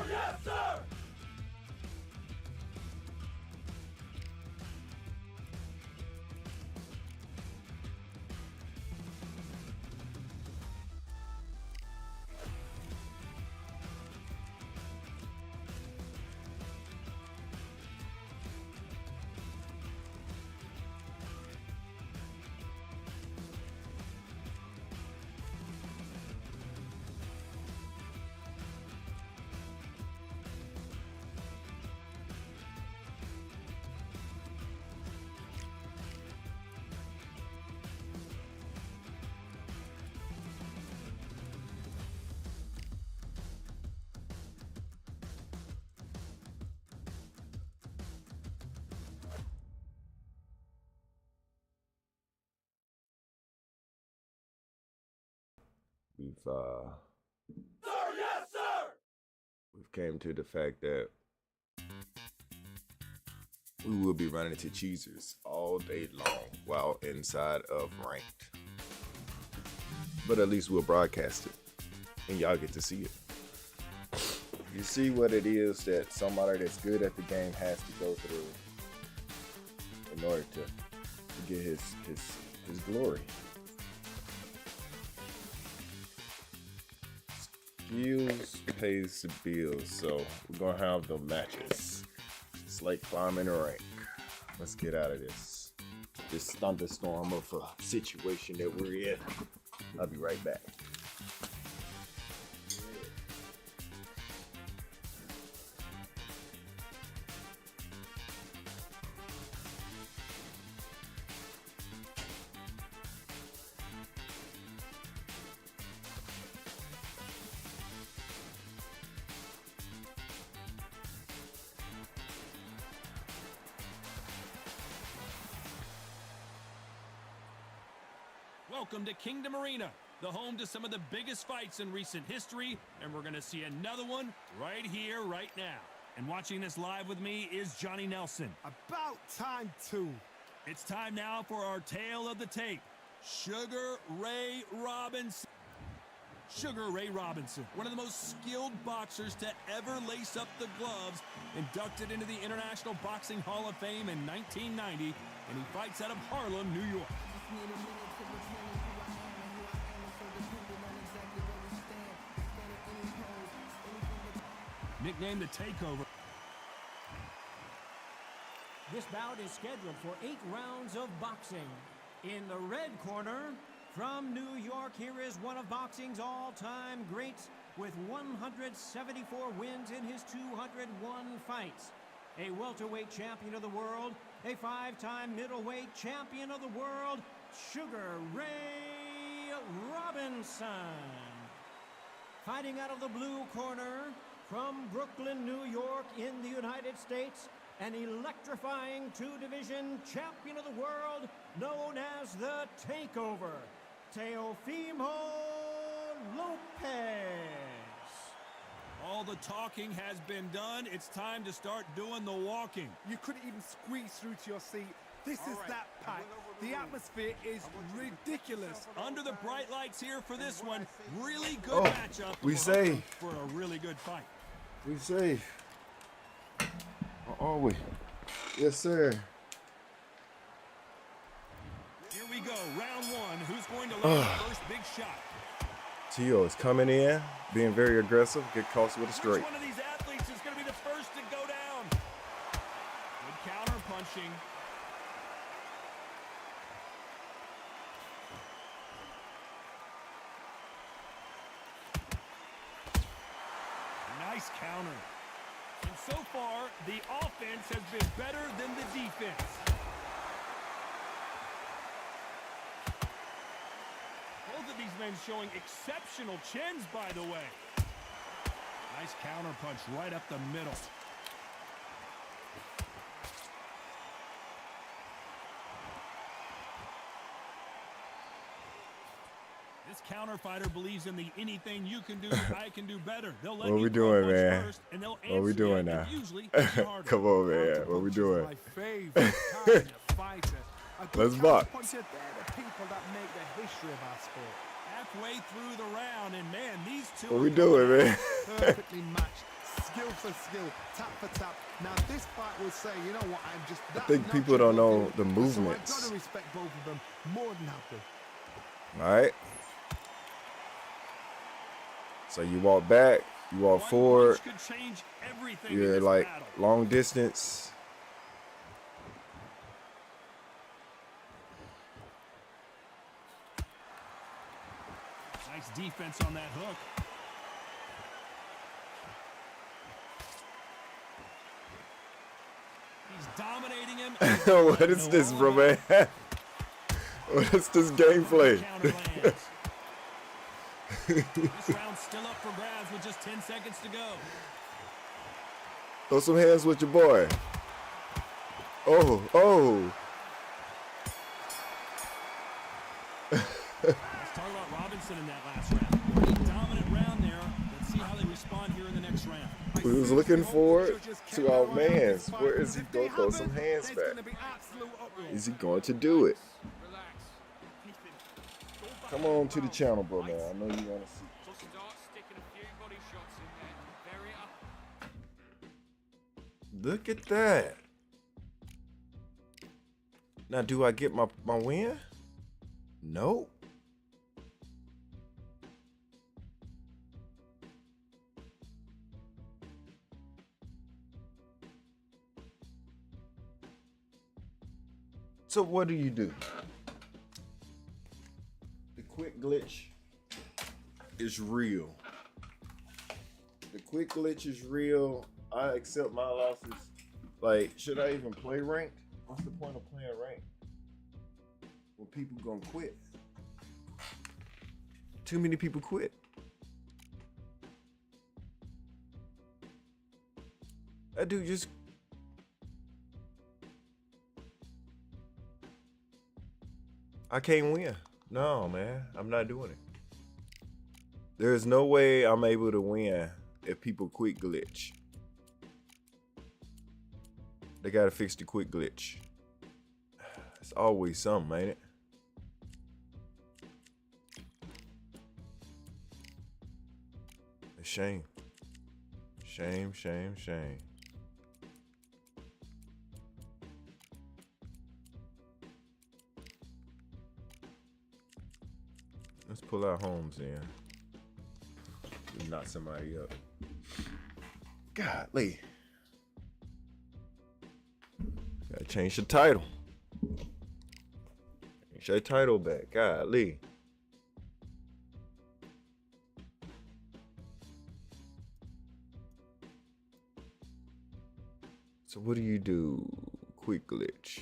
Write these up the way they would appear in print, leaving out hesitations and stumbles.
Yes, sir! We've Sir, yes, sir! we've came to the fact that we will be running into cheesers all day long while inside of ranked. But at least we'll broadcast it and y'all get to see it. You see what it is that somebody that's good at the game has to go through in order to get his glory. Skills pays the bills, so we're gonna have the matches. It's like climbing a rank. Let's get out of this thunderstorm of a situation that we're in. I'll be right back. Welcome to Kingdom Arena, the home to some of the biggest fights in recent history, and we're going to see another one right here, right now. And watching this live with me is Johnny Nelson. About time, too. It's time now for our tale of the tape, Sugar Ray Robinson. Sugar Ray Robinson, one of the most skilled boxers to ever lace up the gloves, inducted into the International Boxing Hall of Fame in 1990, and he fights out of Harlem, New York. Nicknamed the Takeover. This bout is scheduled for 8 rounds of boxing. In the red corner, from New York, here is one of boxing's all-time greats with 174 wins in his 201 fights. A welterweight champion of the world, a 5-time middleweight champion of the world, Sugar Ray Robinson. Fighting out of the blue corner, from Brooklyn, New York, in the United States, an electrifying 2-division champion of the world known as the Takeover, Teofimo Lopez. All the talking has been done. It's time to start doing the walking. You couldn't even squeeze through to your seat. This is that packed. The atmosphere is ridiculous. Under the bright lights here for this one, really good matchup. We say for a really good fight. we safe. Or are we? Yes, sir. Here we go, round one. Who's going to land the first big shot? Tio is coming in, being very aggressive, get caught with a straight. Which one of these athletes is going to be the first to go down? Good counter punching. Nice counter. And so far, the offense has been better than the defense. Both of these men showing exceptional chins, by the way. Nice counter punch right up the middle. This counter fighter believes in the anything you can do, I can do better. They'll let What we you doing, punch man? first, and they'll What we answer doing you, now? and usually hit you harder. Come on, man. What we doing? My favorite kind of fighter. A good Let's box. counterpuncher, they're the people that make the history of our sport. Halfway through the round, and man, these two What we doing, man? Perfectly matched skill for skill, tap for tap. Now this fight will say, you know what, I'm just that think people don't know the movements. So I've got to respect both of them more than happy. All right. So you walk back, you walk One forward. punch could change everything in You're this like battle. long distance. Nice defense on that hook. He's dominating him. What is this, bro, man? What is this gameplay? Counter lands. This round's still up for grabs with just 10 seconds to go. Throw some hands with your boy. Oh, oh. Let's talk about Robinson in that last round. Pretty dominant round there. Let's see how they respond here in the next round. We was looking forward to our man's. Where is he going to throw some hands back? Is he going to do it? Come on to the channel, bro, man. I know you want to see. Look at that. Now, do I get my win? Nope. So what do? The quick glitch is real. The quick glitch is real. I accept my losses. Like, should I even play ranked? What's the point of playing ranked when people gonna quit? Too many people quit. That dude just I can't win. No, man, I'm not doing it. There's no way I'm able to win if people quick glitch. They gotta fix the quick glitch. It's always something, ain't it? A shame. Shame, shame, shame. Let's pull our homes in. We knock somebody up. Golly. Gotta change the title. Change your title back. Golly. So what do you do? Quick glitch.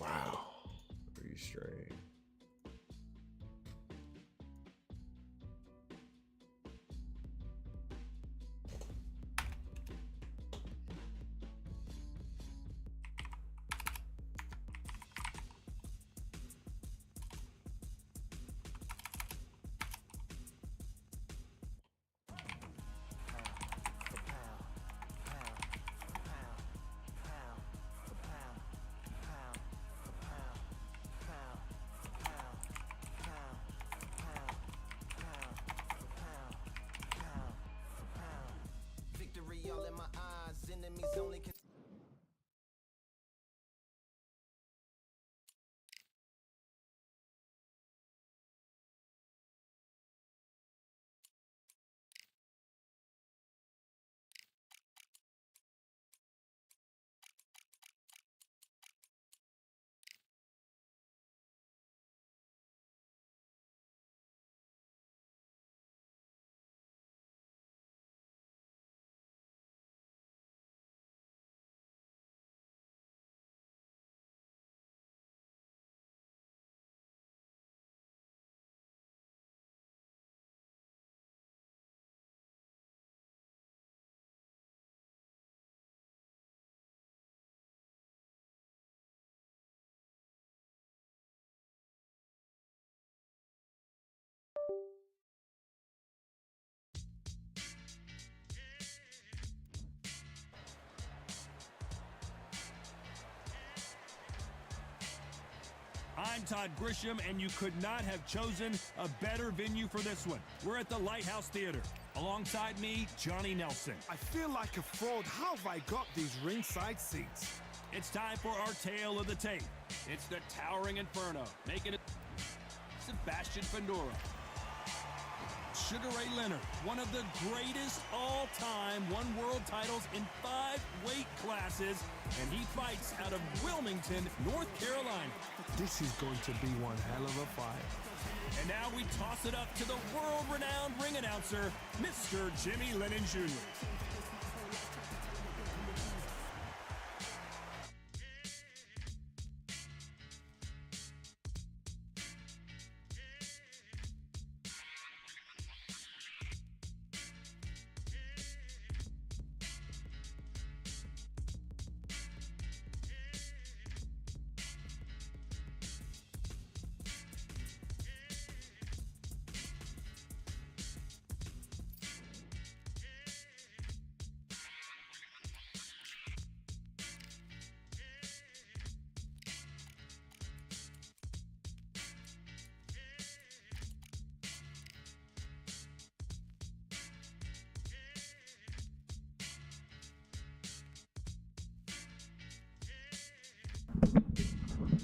Wow. Pretty strange. Victory all in my eyes, enemies only can I'm Todd Grisham, and you could not have chosen a better venue for this one. We're at the Lighthouse Theater. Alongside me, Johnny Nelson. I feel like a fraud. How have I got these ringside seats? It's time for our tale of the tape. It's the Towering Inferno, making it Sebastian Fundora. Sugar Ray Leonard, one of the greatest all-time, won world titles in 5 weight classes, and he fights out of Wilmington, North Carolina. This is going to be one hell of a fight. And now we toss it up to the world-renowned ring announcer, Mr. Jimmy Lennon Jr.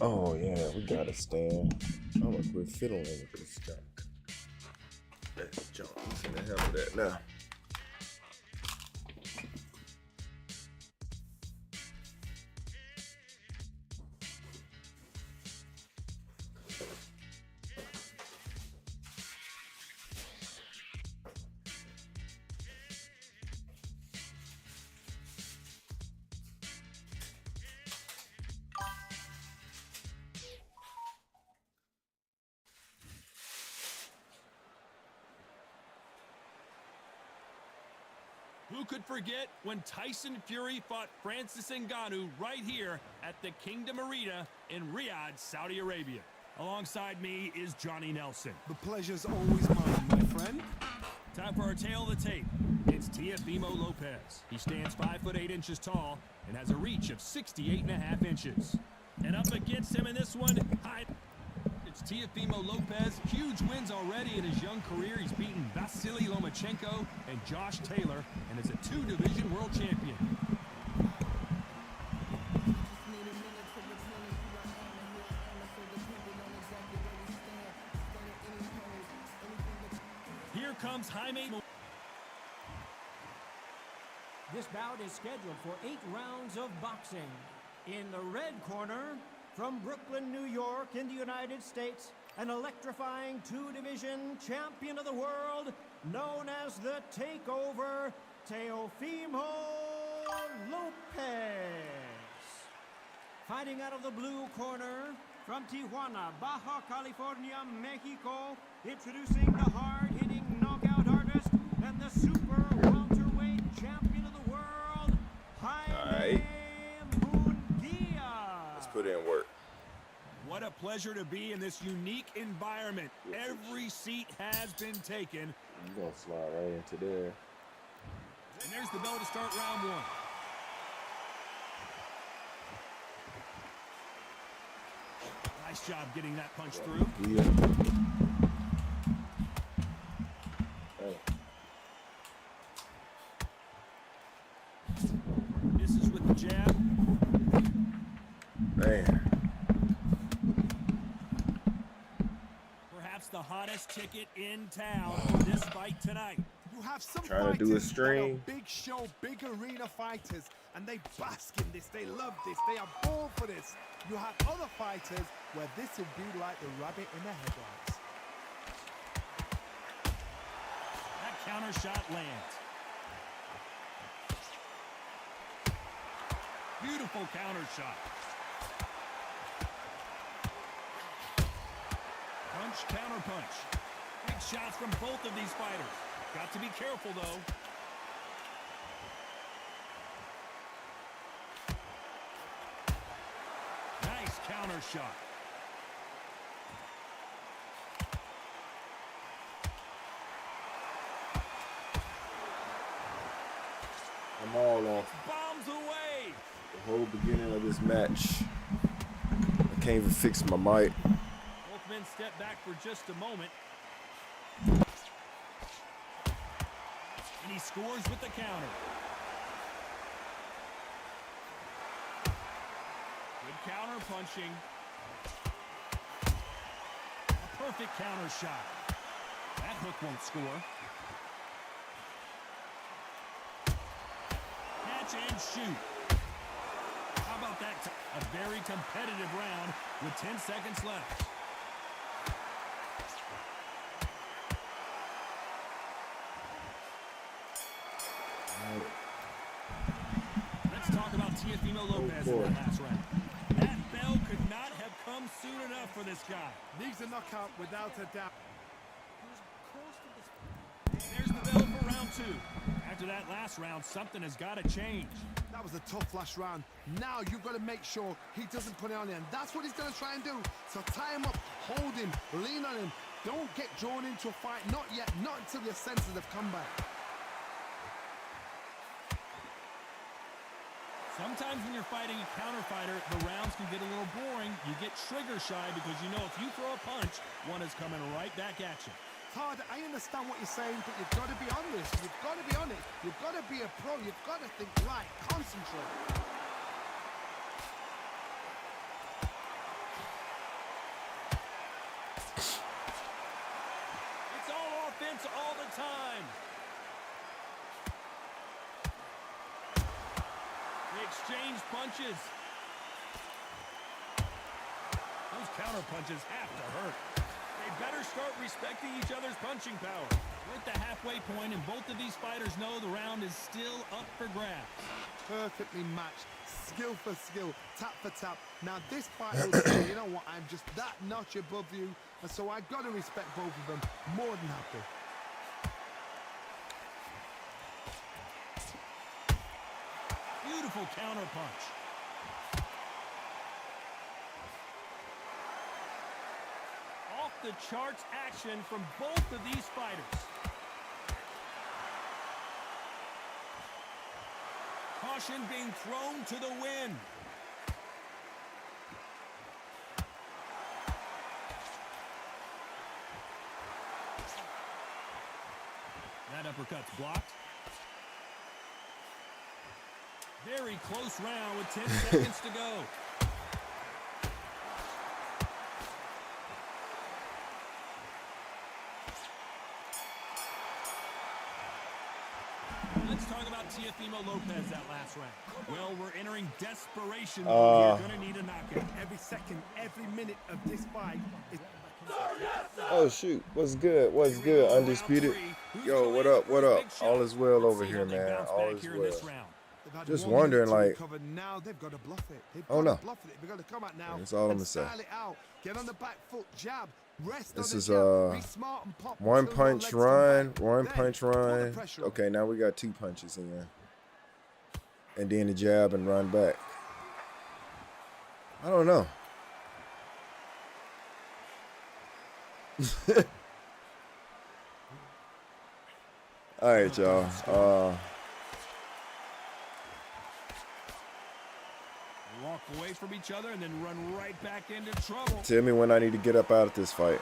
Oh yeah, we gotta stand. I'm gonna quit fiddling with this junk. Let's jump. What's in the hell of that now? Who could forget when Tyson Fury fought Francis Ngannou right here at the Kingdom Arena in Riyadh, Saudi Arabia? Alongside me is Johnny Nelson. The pleasure's always mine, my friend. Time for our tale of the tape. It's Teofimo Lopez. He stands 5 foot 8 inches tall and has a reach of 68.5 inches. And up against him in this one, it's Teofimo Lopez. Huge wins already in his young career. He's beaten Vasily Lomachenko and Josh Taylor and is a 2-division world champion. Here comes Jaime. This bout is scheduled for 8 rounds of boxing. In the red corner, from Brooklyn, New York, in the United States, an electrifying 2-division champion of the world, known as the Takeover, Teofimo Lopez. Fighting out of the blue corner, from Tijuana, Baja California, Mexico, introducing the hard-hitting knockout artist and the super welterweight champion of the world, Jaime Munguia. Let's put in work. What a pleasure to be in this unique environment. Every seat has been taken. I'm gonna slide right into there. And there's the bell to start round 1. Nice job getting that punch through. Yeah. Hey. Misses with the jab. Man. Perhaps the hottest ticket in town for this fight tonight. You have some Trying to do a fighters that string. are big show, big arena fighters, and they bask in this. They love this. They are born for this. You have other fighters where this will be like the rabbit in the headlights. That counter shot lands. Beautiful counter shot. Punch, counter punch. Big shots from both of these fighters. Got to be careful, though. Nice counter shot. I'm all off Bombs away. the whole beginning of this match. Can't even fix my mic. Both men step back for just a moment. And he scores with the counter. Good counter punching. A perfect counter shot. That hook won't score. Catch and shoot. How about that? A very competitive round with 10 seconds left. Let's talk about Teofimo Lopez in that last round. That bell could not have come soon enough for this guy. Needs a knockout without a doubt. There's the bell for round 2. After that last round, something has got to change. That was a tough last round. Now you've got to make sure he doesn't put it on him. That's what he's going to try and do. So tie him up, hold him, lean on him. Don't get drawn into a fight. Not yet. Not until your senses have come back. Sometimes when you're fighting a counter fighter, the rounds can get a little boring. You get trigger shy because you know if you throw a punch, one is coming right back at you. Todd, I understand what you're saying, but you've got to be honest. You've got to be honest. You've got to be a pro. You've got to think right. Concentrate. It's all offense all the time. They exchange punches. Those counter punches have to hurt. They better start respecting each other's punching power. We're at the halfway point, and both of these fighters know the round is still up for grabs. Perfectly matched. Skill for skill. Tap for tap. Now this fight will say, you know what, I'm just that notch above you. And so I've got to respect both of them. More than happy. Beautiful counter punch. Off the charts action from both of these fighters. Caution being thrown to the wind. That uppercut's blocked. Very close round with 10 seconds to go. Let's talk about Teofimo Lopez that last round. Well, we're entering desperation mode. You're going to need a knockout. Every second, every minute of this fight is... Oh shoot, what's good? What's good? Undisputed. Yo, what up? What up? All is well over here, man. All is well. Just wondering, like, now they've got to bluff it. They've oh got no, to bluff it. They've got to come out now. that's all I'm gonna say. Style it out. Get on the back foot, jab. Rest This on is the jab. Be smart and pop one until your punch legs come run, back. one Then punch put the run. pressure on. Okay, now we got 2 punches in there, and then the jab and run back. I don't know. All right, y'all. Walk away from each other and then run right back into trouble. Tell me when I need to get up out of this fight.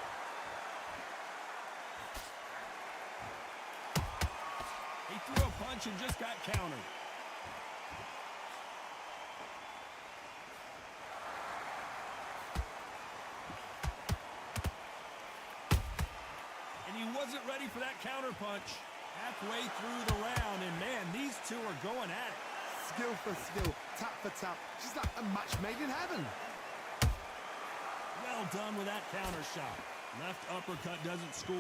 He threw a punch and just got countered. And he wasn't ready for that counter punch. Halfway through the round, and man, these two are going at it. Skill for skill, tap for tap. Just like a match made in heaven. Well done with that counter shot. Left uppercut doesn't score.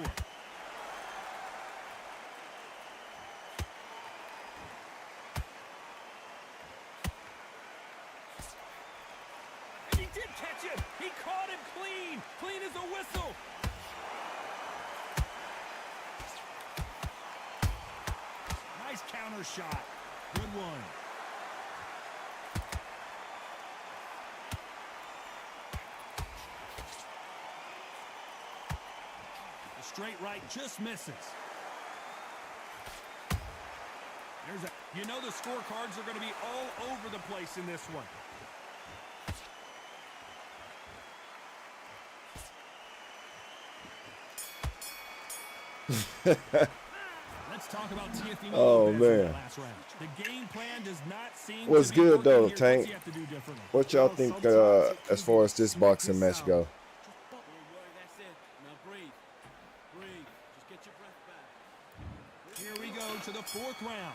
And he did catch him. He caught him clean. Clean as a whistle. Nice counter shot. Good one. The straight right just misses. There's a, you know the scorecards are going to be all over the place in this one. Let's talk about Teofimo Oh, Lopez in man. that last round. The game plan does not seem What's to be good, working though, here. Tank? What's he have to do differently? What y'all Well, think sometimes it as can far be as this slick boxing and match sound. go? Don't worry, that's it. Now breathe. Breathe. Just get your breath back. Here we go to the fourth round.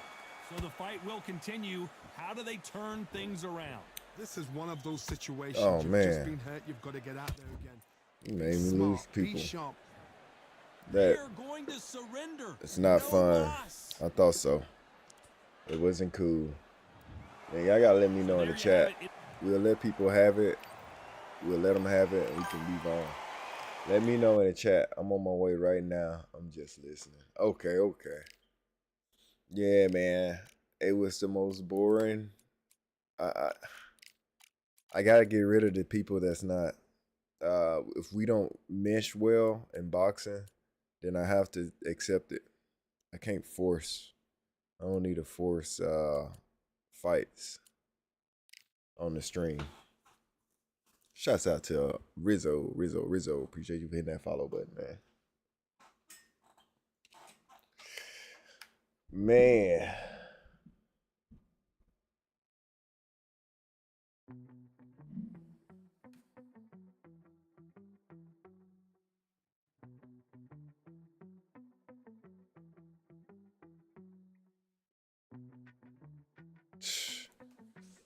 So the fight will continue. How do they turn things around? This is one of those situations. Oh, You've man. just been hurt. You've got to get out there again. You made me Smart, lose be people. sharp. They That are going to surrender. it's not No fun. loss. I thought so. It wasn't cool. Man, y'all gotta let me know in the There you have chat. it. We'll let people have it. We'll let them have it, and we can move on. Let me know in the chat. I'm on my way right now. I'm just listening. Okay. Yeah, man. It was the most boring. I gotta get rid of the people that's not. If we don't mesh well in boxing, then I have to accept it. I can't force. I don't need to force fights on the stream. Shouts out to Rizzo. Appreciate you hitting that follow button, man. Man.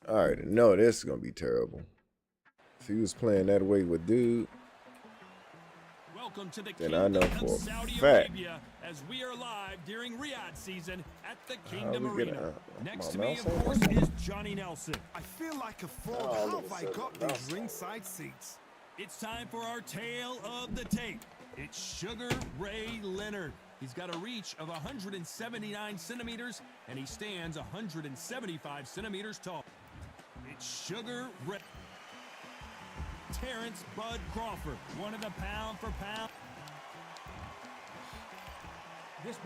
I already know this is gonna be terrible. If he was playing that way with dude, Welcome to the then Kingdom I know of for a Saudi fact. Arabia as we are live during Riyadh season at the we Kingdom get Arena. my Next to mouse me, of on? course, is Johnny Nelson. I feel like a fraud. Oh, How look have at I that got mouse these on. ringside seats? It's time for our tale of the tape. It's Sugar Ray Leonard. He's got a reach of 179 centimeters, and he stands 175 centimeters tall. It's Sugar Ray. Terrence Bud Crawford, one of the pound for pound. This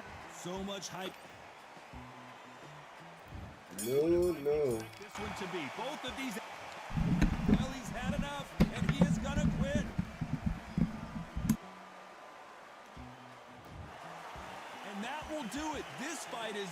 So much hype. No. This one to be. Both of these. Well, he's had enough, and he is gonna quit. And that will do it. This fight is.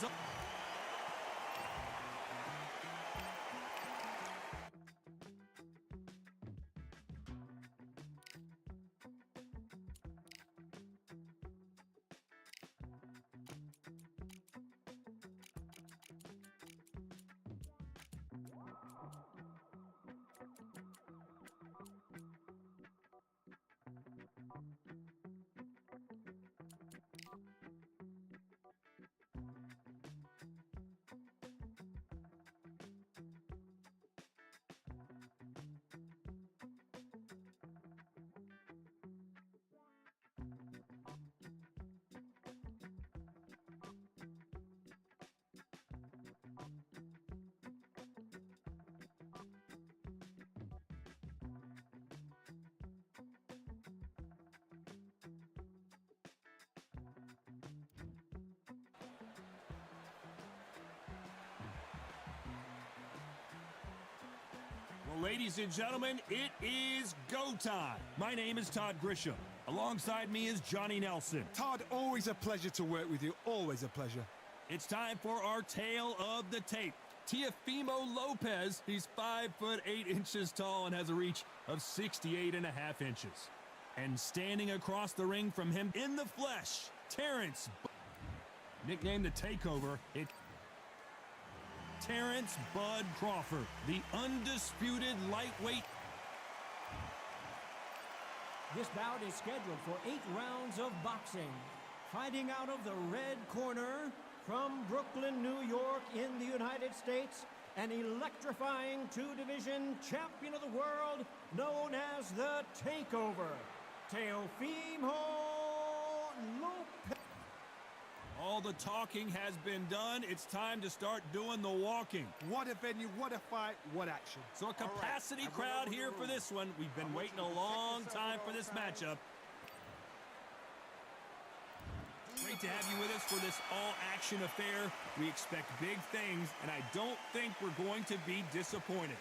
Well, ladies and gentlemen, it is go time. My name is Todd Grisham. Alongside me is Johnny Nelson. Todd, always a pleasure to work with you. Always a pleasure. It's time for our tale of the tape. Teofimo Lopez, he's 5'8" tall and has a reach of 68.5 inches. And standing across the ring from him in the flesh, Terrence, nicknamed the Takeover, it's Terrence Bud Crawford, the undisputed lightweight. This bout is scheduled for 8 rounds of boxing. Fighting out of the red corner from Brooklyn, New York in the United States, an electrifying 2-division champion of the world known as the Takeover, Teofimo Lopez. All the talking has been done. It's time to start doing the walking. What a venue, what a fight, what action. So a capacity crowd here for this one. We've been waiting a long time for this matchup. Great to have you with us for this all-action affair. We expect big things, and I don't think we're going to be disappointed.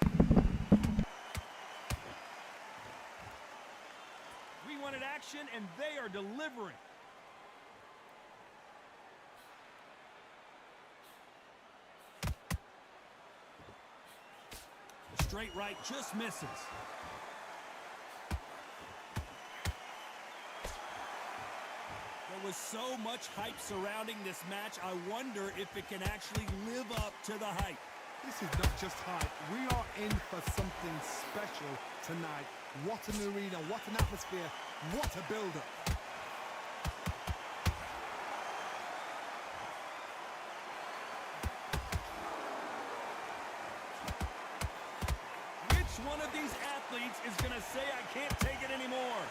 We wanted action, and they are delivering. straight right just misses. There was so much hype surrounding this match. I wonder if it can actually live up to the hype. This is not just hype. We are in for something special tonight. What an arena, what an atmosphere, what a build-up. Which one of these athletes is going to say, I can't take it anymore?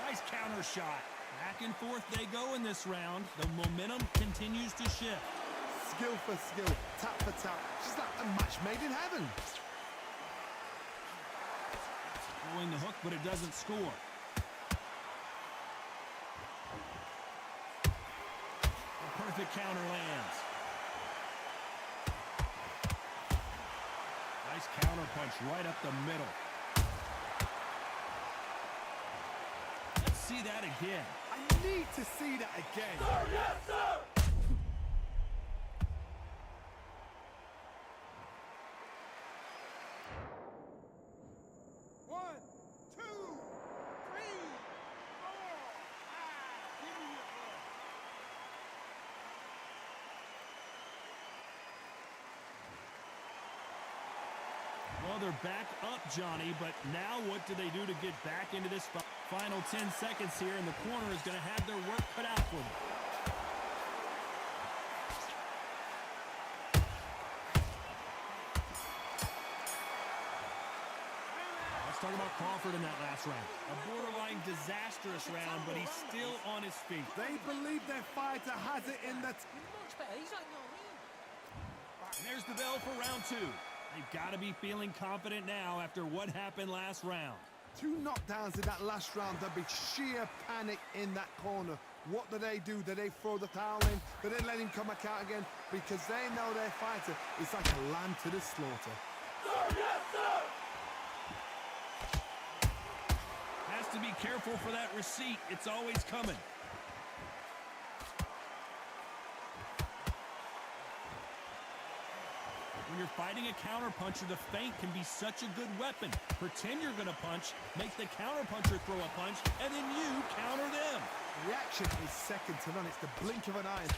Nice counter shot. Back and forth they go in this round. The momentum continues to shift. Skill for skill, tap for tap. She's like a match made in heaven. Throwing the hook, but it doesn't score. A perfect counter lands. Nice counter punch right up the middle. Let's see that again. I need to see that again. Sir, yes, sir! One, two, three, four, five. Give me your blood. Well, they're back up, Johnny, but now what do they do to get back into this final 10 seconds here, and the corner is going to have their work cut out for them. Let's talk about Crawford in that last round. A borderline disastrous round, but he's still on his feet. They believe their fighter has it in the... Much better. He's like, no, me. And there's the bell for round two. They've got to be feeling confident now after what happened last round. 2 knockdowns in that last round. There'll be sheer panic in that corner. What do? Do they throw the towel in? Do they let him come back out again? Because they know their fighter is like a lamb to the slaughter. Sir, yes, sir! Has to be careful for that receipt. It's always coming. When you're fighting a counterpuncher, the feint can be such a good weapon. Pretend you're going to punch, make the counterpuncher throw a punch, and then you counter them. Reaction is second to none. It's the blink of an eye.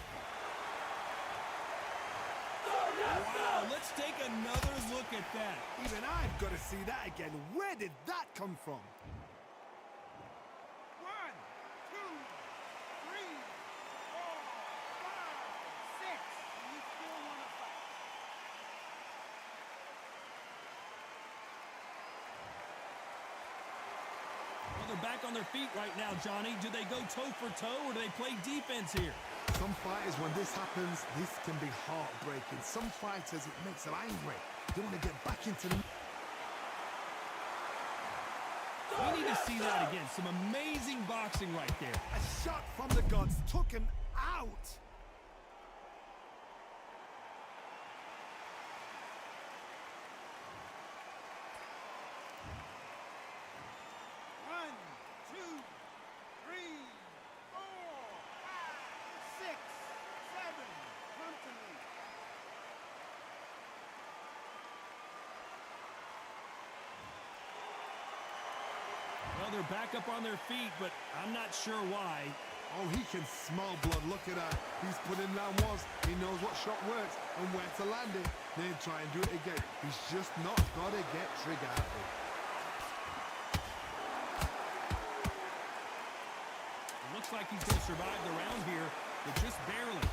Wow, let's take another look at that. Even I've got to see that again. Where did that come from? One, two, three, four, five, six. You still want to fight? Well, they're back on their feet right now, Johnny. Do they go toe for toe or do they play defense here? Some fighters, when this happens, this can be heartbreaking. Some fighters, it makes them angry. They want to get back into the... We need to see that again. Some amazing boxing right there. A shot from the gods took him out. One, two, three, four, five, six, seven. Come to me. Well, they're back up on their feet, but I'm not sure why. Oh, he can smell blood. Look at that. He's put in round once. He knows what shot works and where to land it. Then try and do it again. He's just not got to get trigger happy. It looks like he's going to survive the round here, but just barely.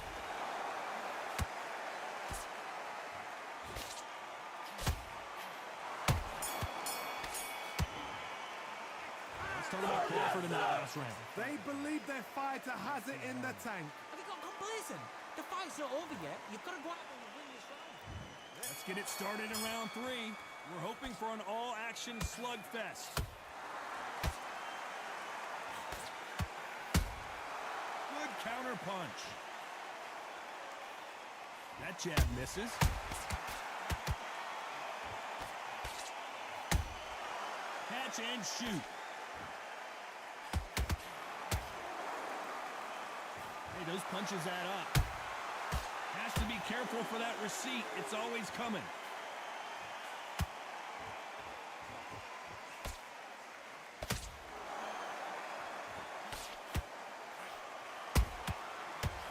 Let's talk about Crawford in that last round. They believe their fighter has it in the tank. Have you got complacent? The fight's not over yet. You've got to go out there and win this round. Let's get it started in round three. We're hoping for an all-action slugfest. Good counter punch. That jab misses. Catch and shoot. Hey, those punches add up. Has to be careful for that receipt. It's always coming.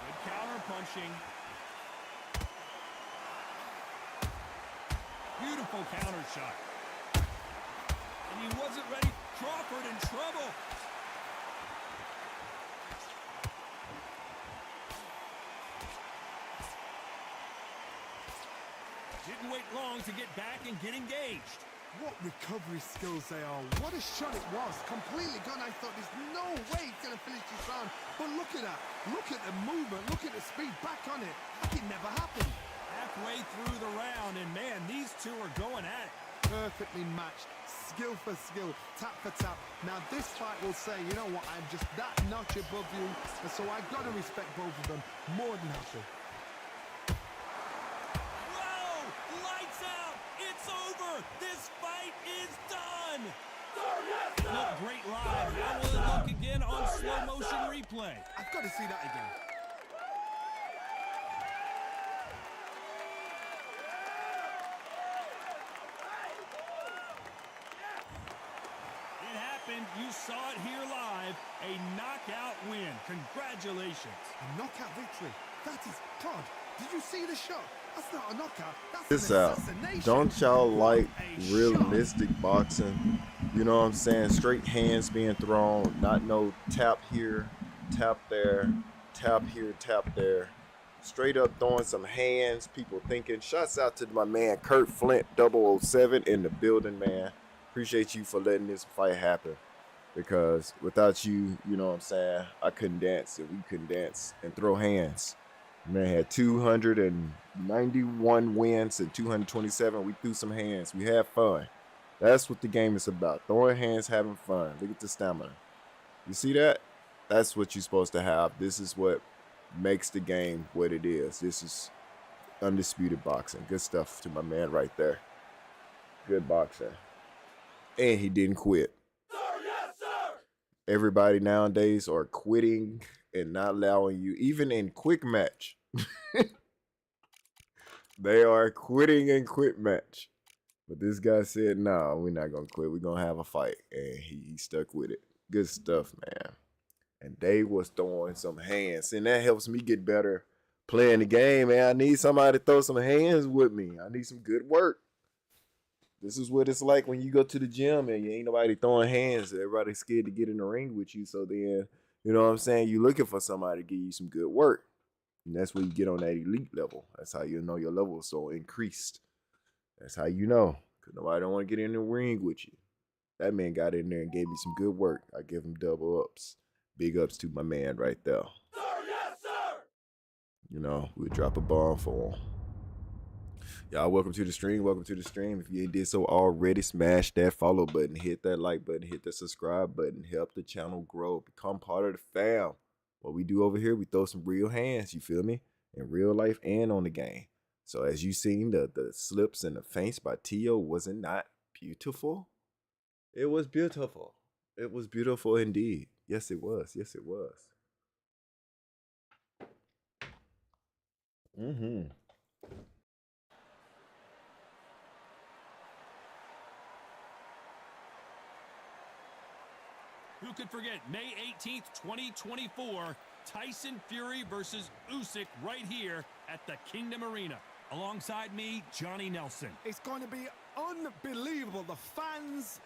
Good counter punching. Beautiful counter shot. And he wasn't ready. Crawford in trouble. Didn't wait long to get back and get engaged. What recovery skills they are. What a shot it was. Completely gone. I thought there's no way he's going to finish this round. But look at that. Look at the movement. Look at the speed. Back on it. Like it never happened. Halfway through the round, and man, these two are going at it. Perfectly matched. Skill for skill. Tap for tap. Now this fight will say, you know what, I'm just that notch above you. And so I've got to respect both of them. More than happy. Whoa! Lights out! It's over! This fight is done! Look great live. How will it look again on slow motion replay? I've got to see that again. It happened. You saw it here live. A knockout win. Congratulations. A knockout victory. That is God. Did you see the shot? That's not a knockout. That's This an out. assassination. Don't y'all like A shot. realistic boxing? You know what I'm saying? Straight hands being thrown, not no tap here, tap there, tap here, tap there. Straight up throwing some hands. People thinking. Shots out to my man Kurt Flint 007 in the building, man. Appreciate you for letting this fight happen. Because without you, you know what I'm saying, I couldn't dance and we couldn't dance and throw hands. Man had 291 wins and 227. We threw some hands. We had fun. That's what the game is about. Throwing hands, having fun. Look at the stamina. You see that? That's what you're supposed to have. This is what makes the game what it is. This is undisputed boxing. Good stuff to my man right there. Good boxer. And he didn't quit. Everybody nowadays are quitting and not allowing you, even in quick match. They are quitting in quick match. But this guy said, no, we're not going to quit. We're going to have a fight. And he stuck with it. Good stuff, man. And they was throwing some hands. And that helps me get better playing the game, man. I need somebody to throw some hands with me. I need some good work. This is what it's like when you go to the gym and you ain't nobody throwing hands. Everybody's scared to get in the ring with you. So then, you know what I'm saying? You're looking for somebody to give you some good work. And that's where you get on that elite level. That's how you know your level is so increased. That's how you know. Because nobody don't want to get in the ring with you. That man got in there and gave me some good work. I give him double ups. Big ups to my man right there. You know, we'll drop a bomb for him. Y'all, welcome to the stream. Welcome to the stream. If you ain't did so already, smash that follow button, hit that like button, hit that subscribe button, help the channel grow, become part of the fam. What we do over here, we throw some real hands, you feel me? In real life and on the game. So as you seen, the slips and the feints by Tio, was it not beautiful? It was beautiful. It was beautiful indeed. Yes, it was. Yes, it was. Who could forget May 18th, 2024, Tyson Fury versus Usyk right here at the Kingdom Arena. Alongside me, Johnny Nelson. It's going to be unbelievable. The fans...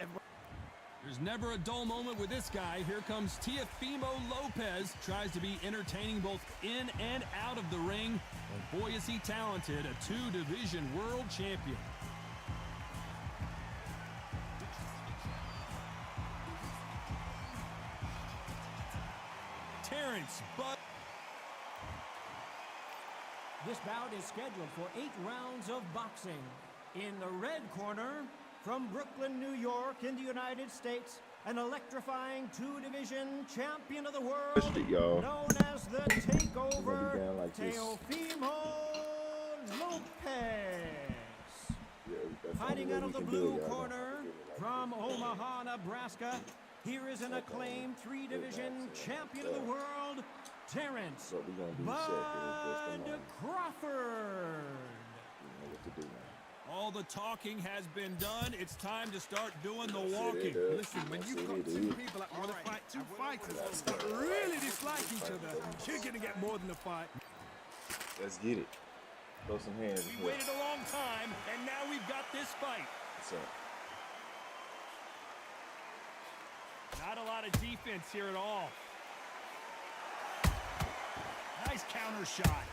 There's never a dull moment with this guy. Here comes Teofimo Lopez. Tries to be entertaining both in and out of the ring. And boy, is he talented. A two-division world champion. Terrence Bud. This bout is scheduled for 8 rounds of boxing. In the red corner, from Brooklyn, New York, in the United States, an electrifying two-division champion of the world, known as the Takeover, like Teofimo Lopez. Fighting out of the blue corner, from Omaha, Nebraska, here is an acclaimed three-division champion of the world, Terrence What we gonna do Bud Crawford. You know what to do now. All the talking has been done. It's time to start doing the Set walking. it up. Listen, when you've Set got it two up. people that want to fight, two fighters that really dislike each other, you're going to get more than a fight. Let's get it. Throw some hands. in We here. waited a long time, and now we've got this fight. What's up? Not a lot of defense here at all. Nice counter shot.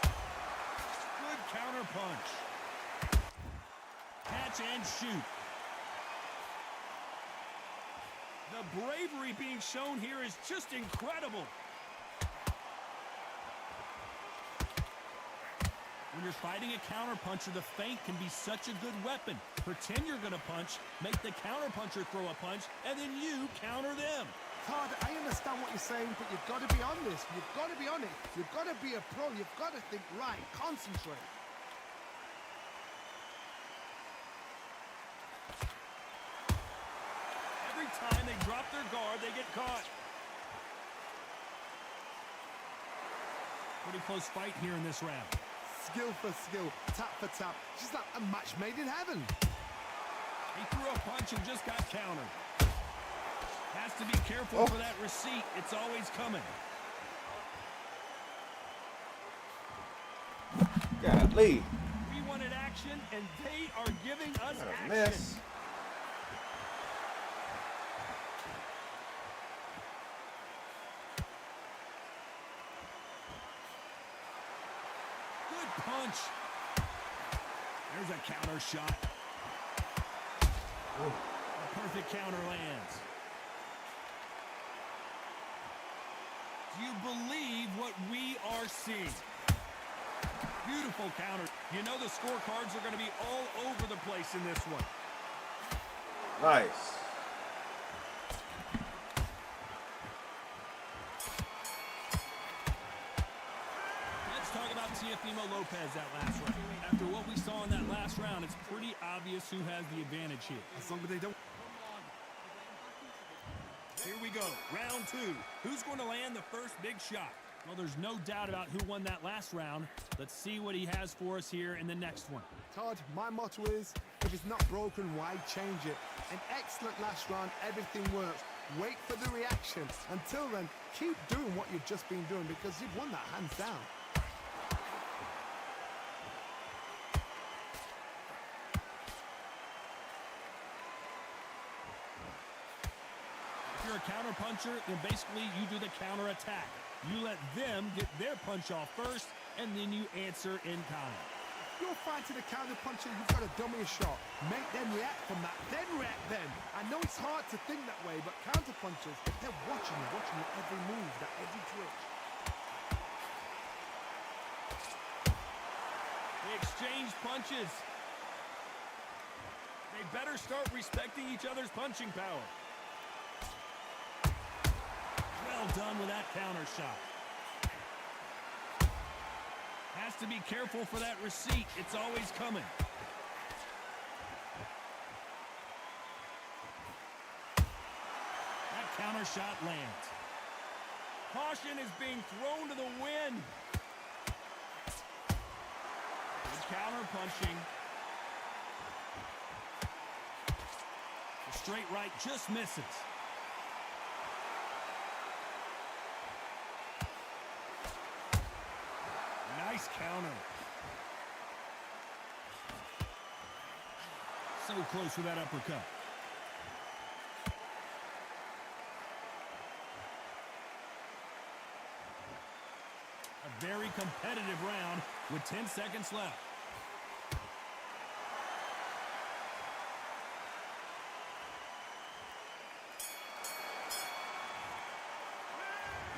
Good counter punch. Catch and shoot. The bravery being shown here is just incredible. When you're fighting a counterpuncher, the feint can be such a good weapon. Pretend you're going to punch, make the counterpuncher throw a punch, and then you counter them. Todd, I understand what you're saying, but you've got to be on this. You've got to be on it. You've got to be a pro. You've got to think right. Concentrate. Every time they drop their guard, they get caught. Pretty close fight here in this round. Skill for skill, tap for tap. Just like a match made in heaven. He threw a punch and just got countered. Has to be careful for that receipt. It's always coming. Golly. We wanted action, and they are giving us What a action. mess. Good punch. There's a counter shot. A perfect counter lands. Do you believe what we are seeing? Beautiful counter. You know the scorecards are going to be all over the place in this one. Nice. Let's talk about Teofimo Lopez that last round. After what we saw in that last round, it's pretty obvious who has the advantage here. As long as they don't. Here we go, round two. Who's going to land the first big shot? Well, there's no doubt about who won that last round. Let's see what he has for us here in the next one. Todd, my motto is, if it's not broken, why change it? An excellent last round, everything works. Wait for the reaction. Until then, keep doing what you've just been doing because you've won that hands down. If you're a counter puncher, then basically you do the counter attack. You let them get their punch off first, and then you answer in kind. If you're fighting a counter puncher, you've got to dummy a shot. Make them react from that, then react then. I know it's hard to think that way, but counter punchers, they're watching your every move, that every twitch. They exchange punches. They better start respecting each other's punching power. Well done with that counter shot. Has to be careful for that receipt. It's always coming. That counter shot lands. Caution is being thrown to the wind. Good counter punching. The straight right just misses. Nice counter. So close with that uppercut. A very competitive round with 10 seconds left.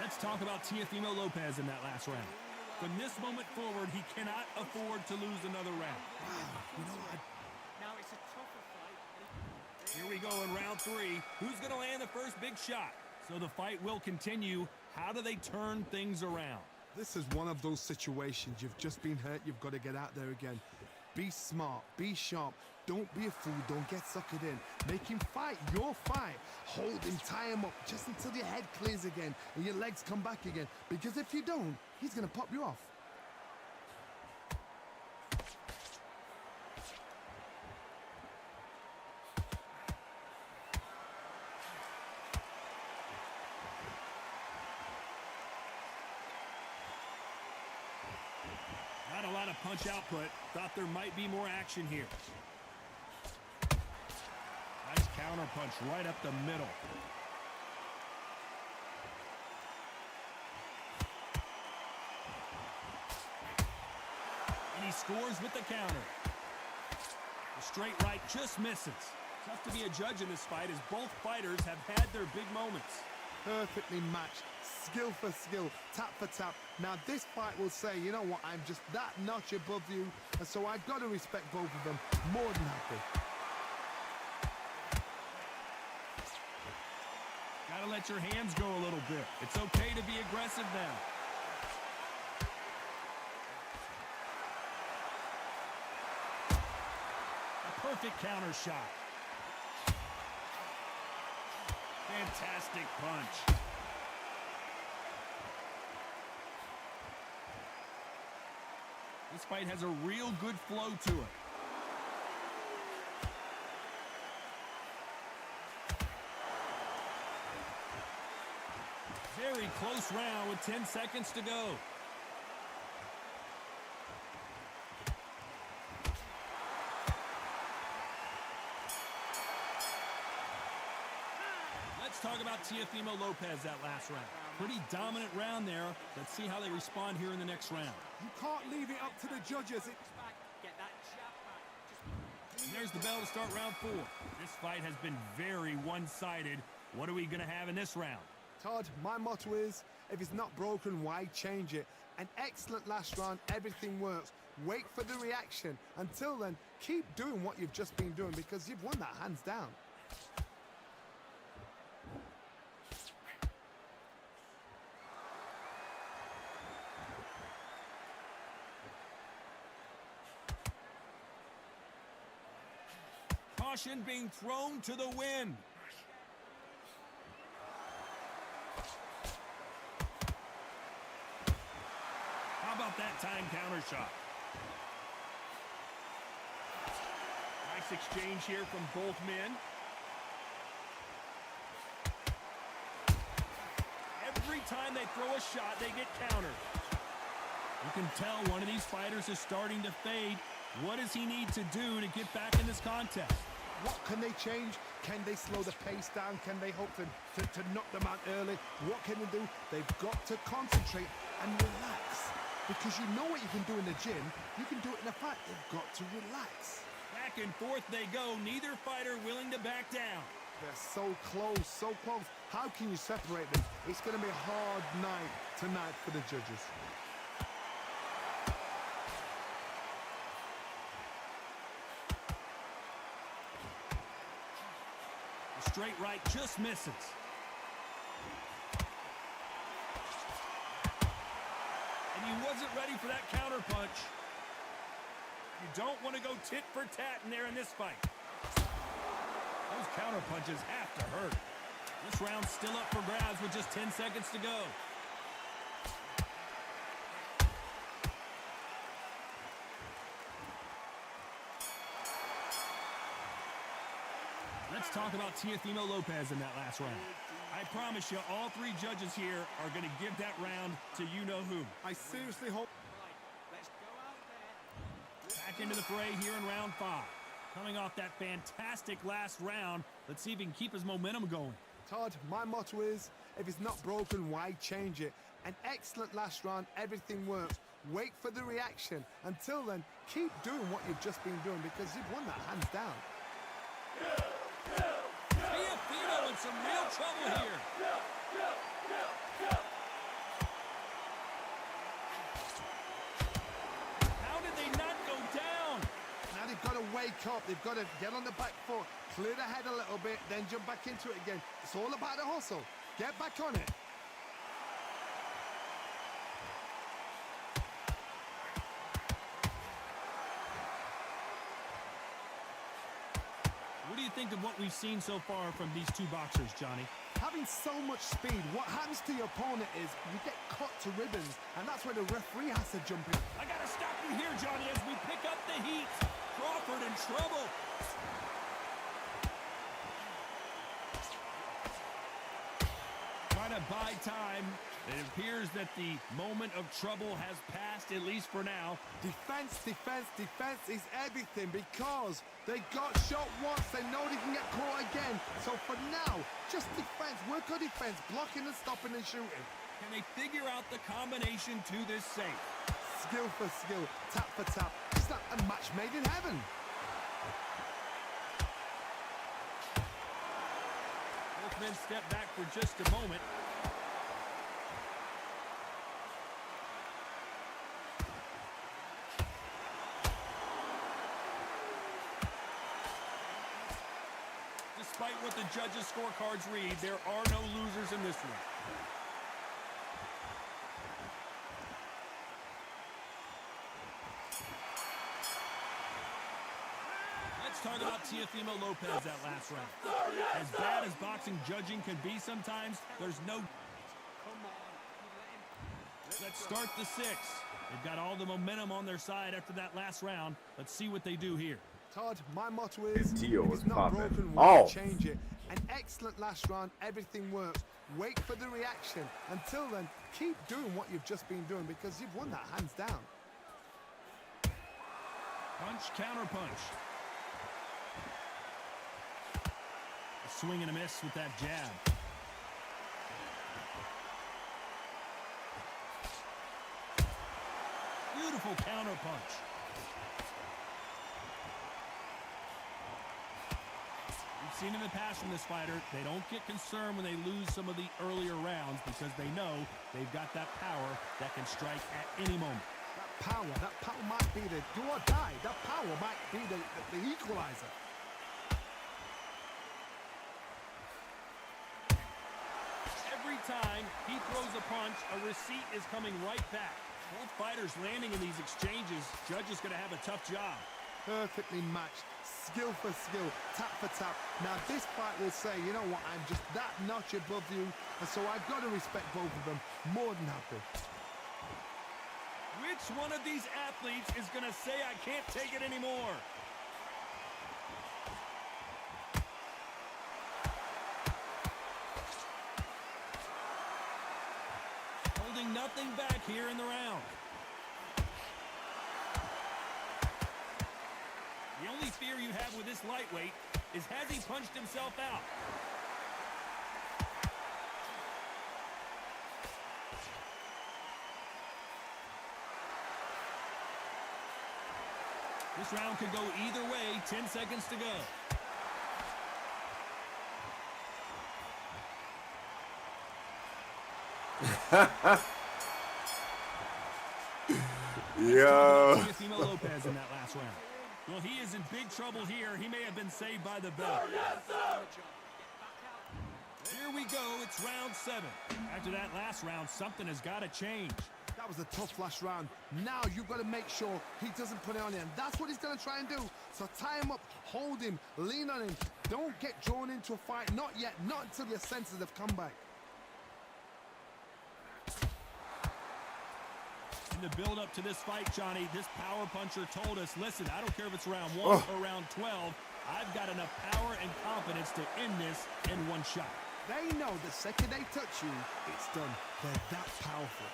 Let's talk about Teofimo Lopez in that last round. From this moment forward, he cannot afford to lose another round. Now it's a tougher fight. Here we go in round three. Who's going to land the first big shot? So the fight will continue. How do they turn things around? This is one of those situations. You've just been hurt. You've got to get out there again. Be smart, be sharp. Don't be a fool, don't get suckered in. Make him fight your fight. Hold him, tie him up just until your head clears again and your legs come back again. Because if you don't, he's gonna pop you off. Not a lot of punch output. Thought there might be more action here. Nice counter punch right up the middle. And he scores with the counter. The straight right just misses. Tough to be a judge in this fight as both fighters have had their big moments. Perfectly matched, skill for skill, tap for tap. Now this fight will say, you know what, I'm just that notch above you, and so I've got to respect both of them. More than happy. Gotta let your hands go a little bit. It's okay to be aggressive now. A perfect counter shot. Fantastic punch. This fight has a real good flow to it. Very close round with 10 seconds to go. Let's talk about Teofimo Lopez that last round. Pretty dominant round there. Let's see how they respond here in the next round. You can't leave it up to the judges. Get that jab back. And there's the bell to start round 4. This fight has been very one-sided. What are we going to have in this round? Todd, my motto is, if it's not broken, why change it? An excellent last round, everything works. Wait for the reaction. Until then, keep doing what you've just been doing because you've won that hands down. Caution being thrown to the wind. How about that time counter shot? Nice exchange here from both men. Every time they throw a shot, they get countered. You can tell one of these fighters is starting to fade. What does he need to do to get back in this contest? What can they change? Can they slow the pace down? Can they hope to knock them out early? What can they do? They've got to concentrate and relax. Because you know what you can do in the gym, you can do it in a fight. They've got to relax. Back and forth they go. Neither fighter willing to back down. They're so close, so close. How can you separate them? It's going to be a hard night tonight for the judges. The straight right just misses. And he wasn't ready for that counter punch. You don't want to go tit for tat in there in this fight. Those counter punches have to hurt. This round's still up for grabs with just 10 seconds to go. Let's talk about Teofimo Lopez in that last round. I promise you, all three judges here are going to give that round to you-know-who. I seriously hope... Let's go out there. Back into the fray here in round 5. Coming off that fantastic last round, let's see if he can keep his momentum going. Todd, my motto is, if it's not broken, why change it? An excellent last round, everything works. Wait for the reaction. Until then, keep doing what you've just been doing because you've won that hands down. Teofimo in some real trouble here. How did they not go down? Now they've got to wake up. They've got to get on the back foot, clear the head a little bit, then jump back into it again. It's all about the hustle. Get back on it. think of what we've seen so far from these two boxers, Johnny? Having so much speed, what happens to your opponent is you get cut to ribbons, and that's where the referee has to jump in. I gotta stop you here, Johnny, as we pick up the heat. Crawford in trouble. Trying to buy time. It appears that the moment of trouble has passed, at least for now. Defense, defense, defense is everything because they got shot once. They know they can get caught again. So for now, just defense. Work on defense, blocking and stopping and shooting. Can they figure out the combination to this safe? Skill for skill, tap for tap. It's like a match made in heaven. Both men step back for just a moment. Despite what the judges' scorecards read, there are no losers in this one. Let's talk about Teofimo Lopez that last round. As bad as boxing judging can be sometimes, there's no... Let's start the sixth. They've got all the momentum on their side after that last round. Let's see what they do here. Todd, my motto is, Tio if is it's not popping broken, off. why change it? An excellent last round, everything works. Wait for the reaction. Until then, keep doing what you've just been doing because you've won that hands down. Punch, counter punch. A swing and a miss with that jab. Beautiful counter punch. We've seen in the past from this fighter, they don't get concerned when they lose some of the earlier rounds because they know they've got that power that can strike at any moment. That power might be the do or die. That power might be the equalizer. Every time he throws a punch, a receipt is coming right back. Both fighters landing in these exchanges, judge is going to have a tough job. Perfectly matched, skill for skill, tap for tap. Now this fight will say, you know what, I'm just that notch above you, and so I've got to respect both of them. More than happy. Which one of these athletes is going to say, I can't take it anymore? Holding nothing back here in the round. The only fear you have with this lightweight is has he punched himself out? This round could go either way. 10 seconds to go. Yo. Teofimo Lopez in that last round. Well, he is in big trouble here. He may have been saved by the bell. Here we go. It's round 7. After that last round, something has got to change. That was a tough last round. Now you've got to make sure he doesn't put it on you, and that's what he's going to try and do. So tie him up, hold him, lean on him. Don't get drawn into a fight. Not yet. Not until your senses have come back. In the build-up to this fight, Johnny, this power puncher told us, listen, I don't care if it's round 1 or round 12. I've got enough power and confidence to end this in one shot. They know the second they touch you, it's done. They're that powerful.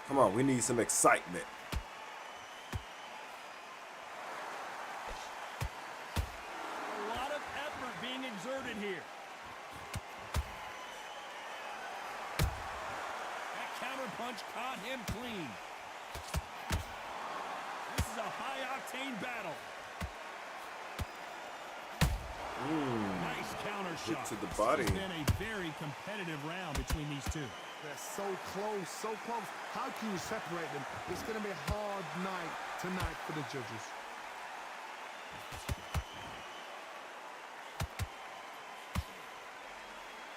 Come on, we need some excitement. A lot of effort being exerted here. That counter punch caught him clean. This is a high-octane battle. Nice counter shot. to the body. It's been a very competitive round between these two. They're so close, so close. How can you separate them? It's going to be a hard night tonight for the judges.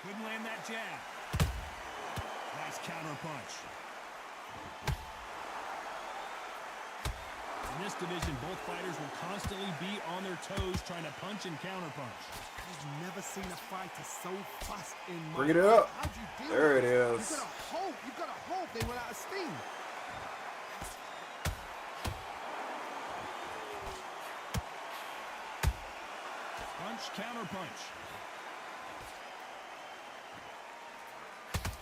Couldn't land that jab. Nice counter punch. In this division, both fighters will constantly be on their toes trying to punch and counterpunch. I've never seen a fighter so fast in my Bring it up. How do you deal There with it this? is. You gotta hope they went out of steam. Punch, counterpunch.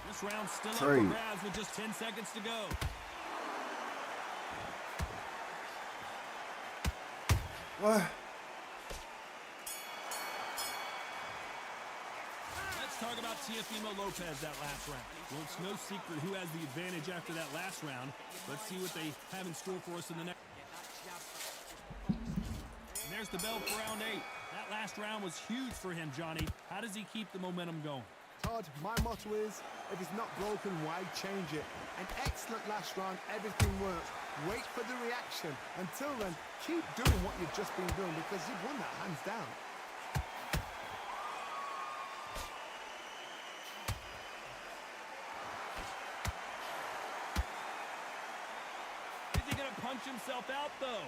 This round's still up for Trade. grabs with just 10 seconds to go. What? Let's talk about Teofimo Lopez that last round. Well, it's no secret who has the advantage after that last round. Let's see what they have in store for us in the next. And there's the bell for round 8. That last round was huge for him, Johnny. How does he keep the momentum going? Todd, my motto is, if it's not broken, why change it? An excellent last round, everything worked. Wait for the reaction. Until then, keep doing what you've just been doing because you've won that hands down. Is he going to punch himself out, though?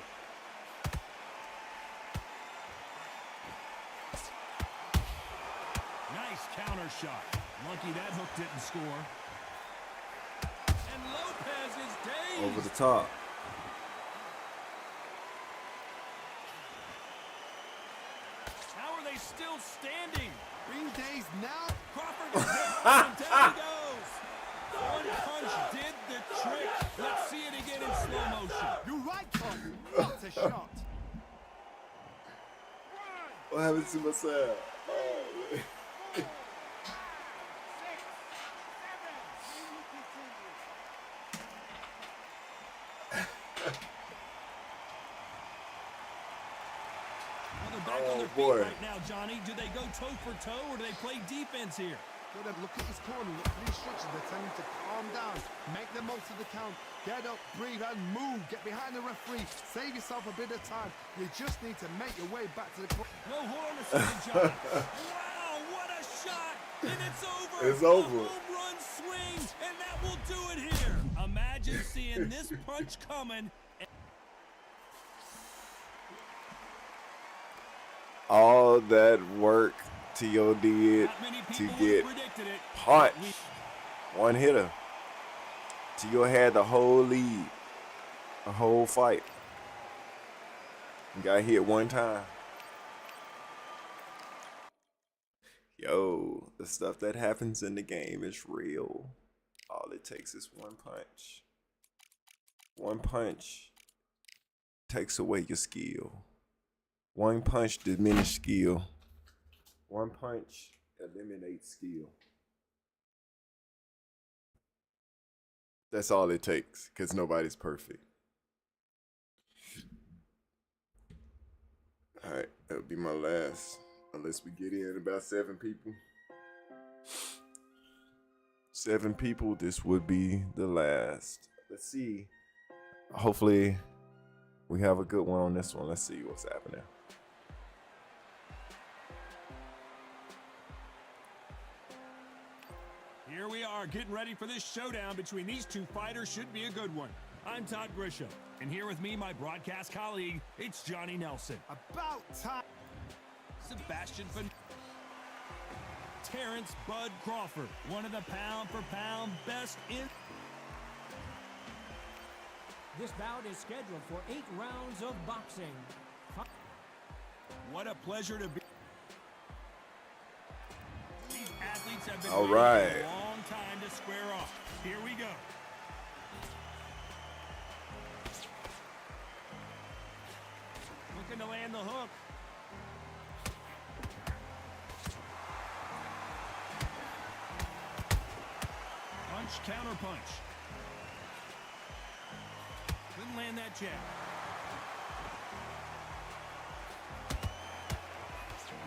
Nice counter shot. Lucky that hook didn't score. And Lopez is dazed. Over the top. How are they still standing? Being dazed now? Crawford gets hit, and down he goes. One punch did the trick. Let's see it again in slow motion. You're right, Todd. What a shot. What happened to my sound? Well, they're back on their feet boy. right now, Johnny. Do they go toe for toe or do they play defense here? Good, look at his corner, look at the instructions. They're telling him to calm down, make the most of the count, get up, breathe, and move. Get behind the referee, save yourself a bit of time. You just need to make your way back to the corner. No horn to second, Johnny. Wow, what a shot! And it's over. It's A over. home run swing, and that will do it here. Imagine seeing this punch coming. All that work T.O. did Not many to people get would have predicted it. punch. One hitter. T.O. had the whole lead. The whole fight. Got hit one time. Yo, the stuff that happens in the game is real. All it takes is one punch. One punch takes away your skill. One punch diminishes skill. One punch eliminates skill. That's all it takes, because nobody's perfect. Alright, that'll be my last. Unless we get in about 7 people. 7 people, this would be the last. Let's see. Hopefully, we have a good one on this one. Let's see what's happening. Here we are, getting ready for this showdown between these two fighters. Should be a good one. I'm Todd Grisham, and here with me, my broadcast colleague, it's Johnny Nelson. About time. Sebastian Fin... Terrence Bud Crawford, one of the pound-for-pound best in... This bout is scheduled for 8 rounds of boxing. What a pleasure to be... These athletes have been All waiting right. for a long time to square off. Here we go. Looking to land the hook. Punch, counter punch. Couldn't land that jab.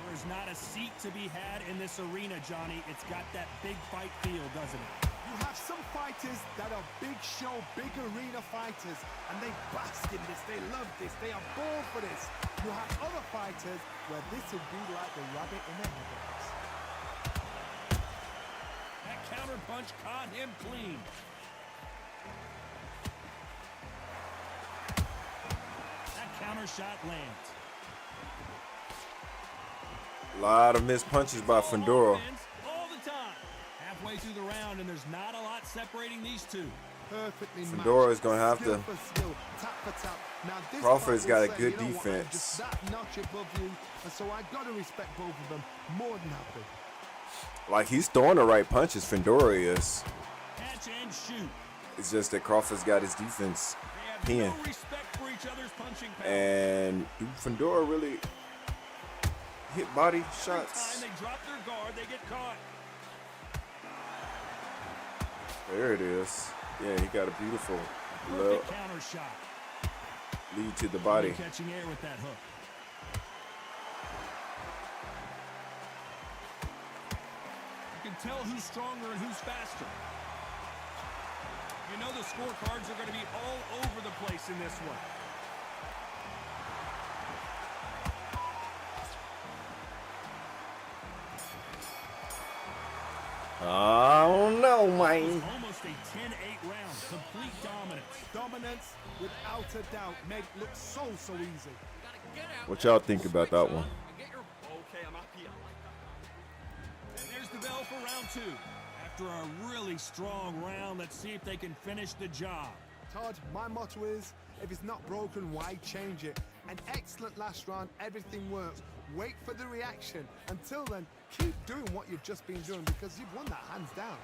There's not a seat to be had in this arena, Johnny. It's got that big fight feel, doesn't it? You have some fighters that are big show, big arena fighters, and they bask in this, they love this, they are born for this. You have other fighters where this would be like the rabbit in the headlights. That counter punch caught him clean. counter shot lands. A lot of missed punches by Fundora. Offense all the time. Halfway through the round, and there's not a lot separating these two. Perfectly Fundora is gonna have skill to- for skill, tap for tap. Now, this Crawford's fight got will a say, good you know what, I'm defense. just that notch above you, and so I got to respect both of them. More than happy. Like, he's throwing the right punches, Fundora is. Catch and shoot. It's just that Crawford's got his defense They have pinned. no respect for each other's punching power. And do Fundora really hit body Every shots? time they drop their guard, they get caught. There it is. Yeah, he got a beautiful Perfect counter shot. lead to the body. Catching air with that hook. You can tell who's stronger and who's faster. You know the scorecards are going to be all over the place in this one. I don't know, man. Almost a 10-8 round. Complete dominance. Dominance, without a doubt, made it look so easy. What y'all think about that one? Okay, I'm happy. And there's the bell for round two. After a really strong round, let's see if they can finish the job. Todd, my motto is, if it's not broken, why change it? An excellent last round, everything works. Wait for the reaction. Until then, keep doing what you've just been doing because you've won that hands down.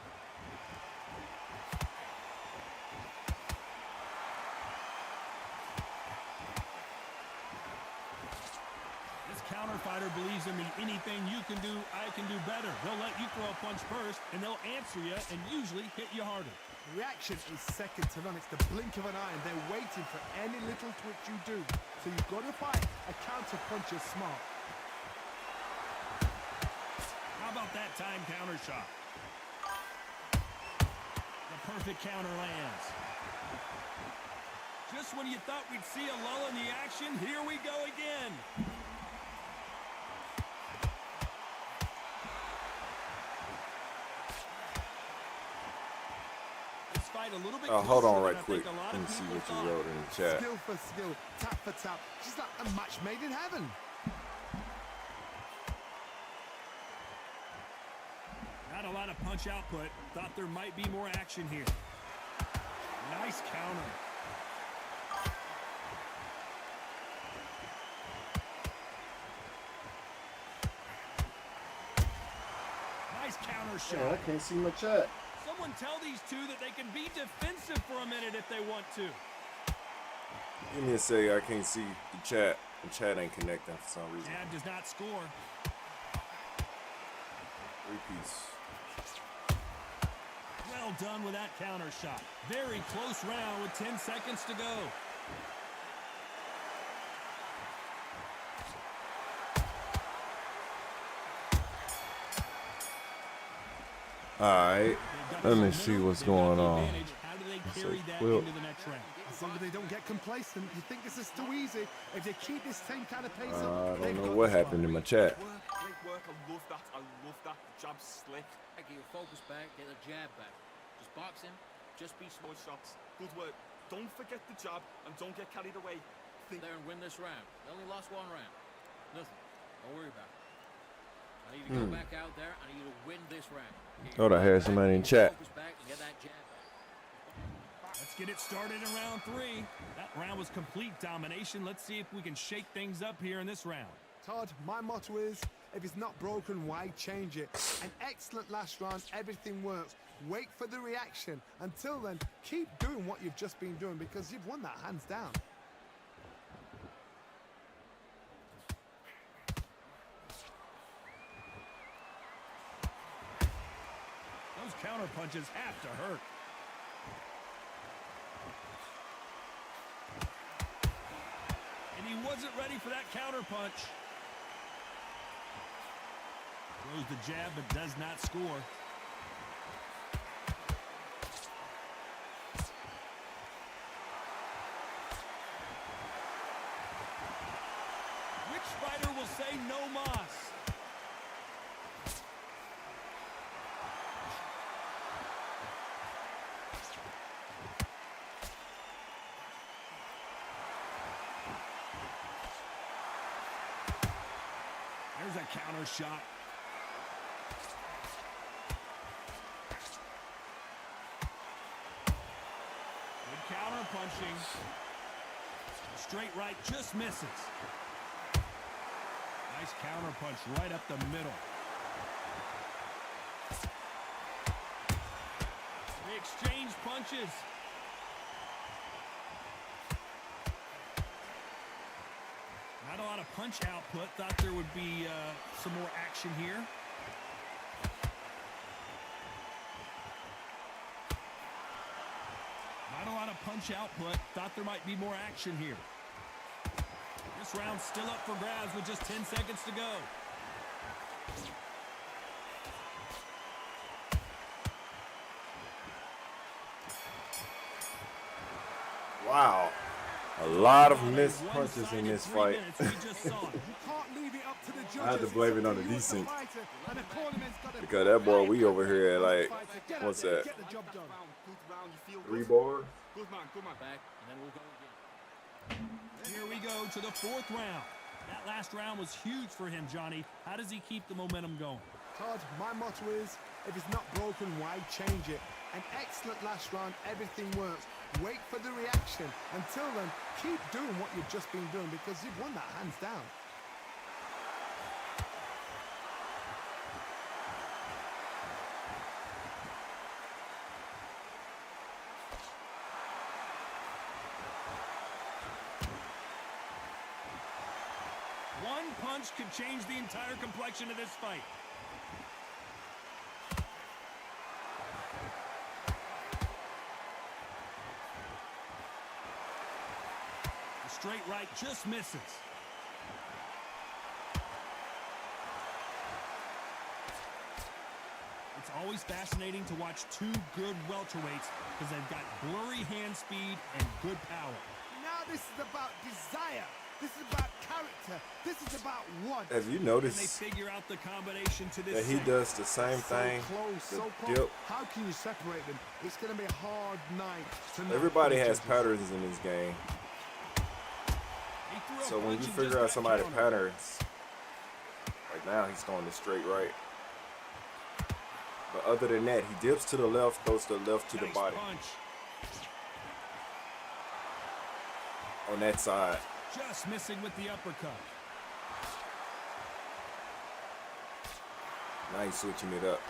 This counter fighter believes in me. Anything you can do, I can do better. They'll let you throw a punch first, and they'll answer you and usually hit you harder. Reaction is second to none. It's the blink of an eye, and they're waiting for any little twitch you do. So you've got to fight. A counter punch is smart. How about that time counter shot? The perfect counter lands. Just when you thought we'd see a lull in the action, here we go again. This fight a little bit Hold closer on than right I quick. think a lot Let of me see people what you thought. wrote in the chat. Skill for skill, tap for tap. She's like a match made in heaven. Not a lot of punch output. Thought there might be more action here. Nice counter. Nice counter shot. can't see my chat. Someone tell these two that they can be defensive for a minute if they want to. Give me a sec. I can't see the chat. The chat ain't connecting for some reason. Jab does not score. 3-piece. Well done with that counter shot. Very close round with 10 seconds to go. Alright. Let me see what's going on. How do they So, carry that Quilt. into the next round? As long as they don't get complacent, you think this is too easy. If they keep this same kind of pace I up, they've don't know got what this one. happened in my chat. Great work. I love that. I love that. Jab slick. Get your focus back, get the jab back. Just box him, just be smart. More shots. Good work. Don't forget the jab and don't get carried away. Think There and win this round. They only lost one round. Nothing. Don't worry about it. I need to go back out there. I need you to win this round. Get your Hold on, focus here's back, somebody in get your chat. focus back, and get that jab back. Let's get it started in round three. That round was complete domination. Let's see if we can shake things up here in this round. Todd, my motto is, if it's not broken, why change it? An excellent last round, everything works. Wait for the reaction. Until then, keep doing what you've just been doing because you've won that hands down. Those counter punches have to hurt. And he wasn't ready for that counter punch. Throws the jab but does not score. Which fighter will say no mas? a counter shot. Good counter punching. Straight right just misses. Nice counter punch right up the middle. They exchange punches. Not a lot of punch output. Thought there would be some more action here. Not a lot of punch output. Thought there might be more action here. This round's still up for grabs with just 10 seconds to go. Wow. A lot of missed punches in this fight. You can't leave it up to the judges. I had to blame it on the It's up to you as decent. fighter, and the cornerman's gotta Because that boy, we over here at like, get out what's there, that? get the job done. Good round, you feel 3 good? bars? Good man, good man. Back, and then we'll go again. Here we go to the 4th round. That last round was huge for him, Johnny. How does he keep the momentum going? Todd, my motto is, if it's not broken, why change it? An excellent last round, everything works. Wait for the reaction. Until then, keep doing what you've just been doing because you've won that hands down. One punch could change the entire complexion of this fight. The straight right just misses. It's always fascinating to watch two good welterweights because they've got blurry hand speed and good power. Now this is about desire. This is about character. This is about what? Have you And they noticed figure out the combination to this that he segment. does the same thing? So close, The so close. dip. How can you separate them? It's going to be a hard night tonight. Everybody for the has judges. patterns in this game. He threw a So when punch you and figure just out got somebody's countered. patterns, like now he's going the straight right. But other than that, he dips to the left, goes to the left to the Nice body. punch. On that side. Just missing with the uppercut. Now he's switching it up.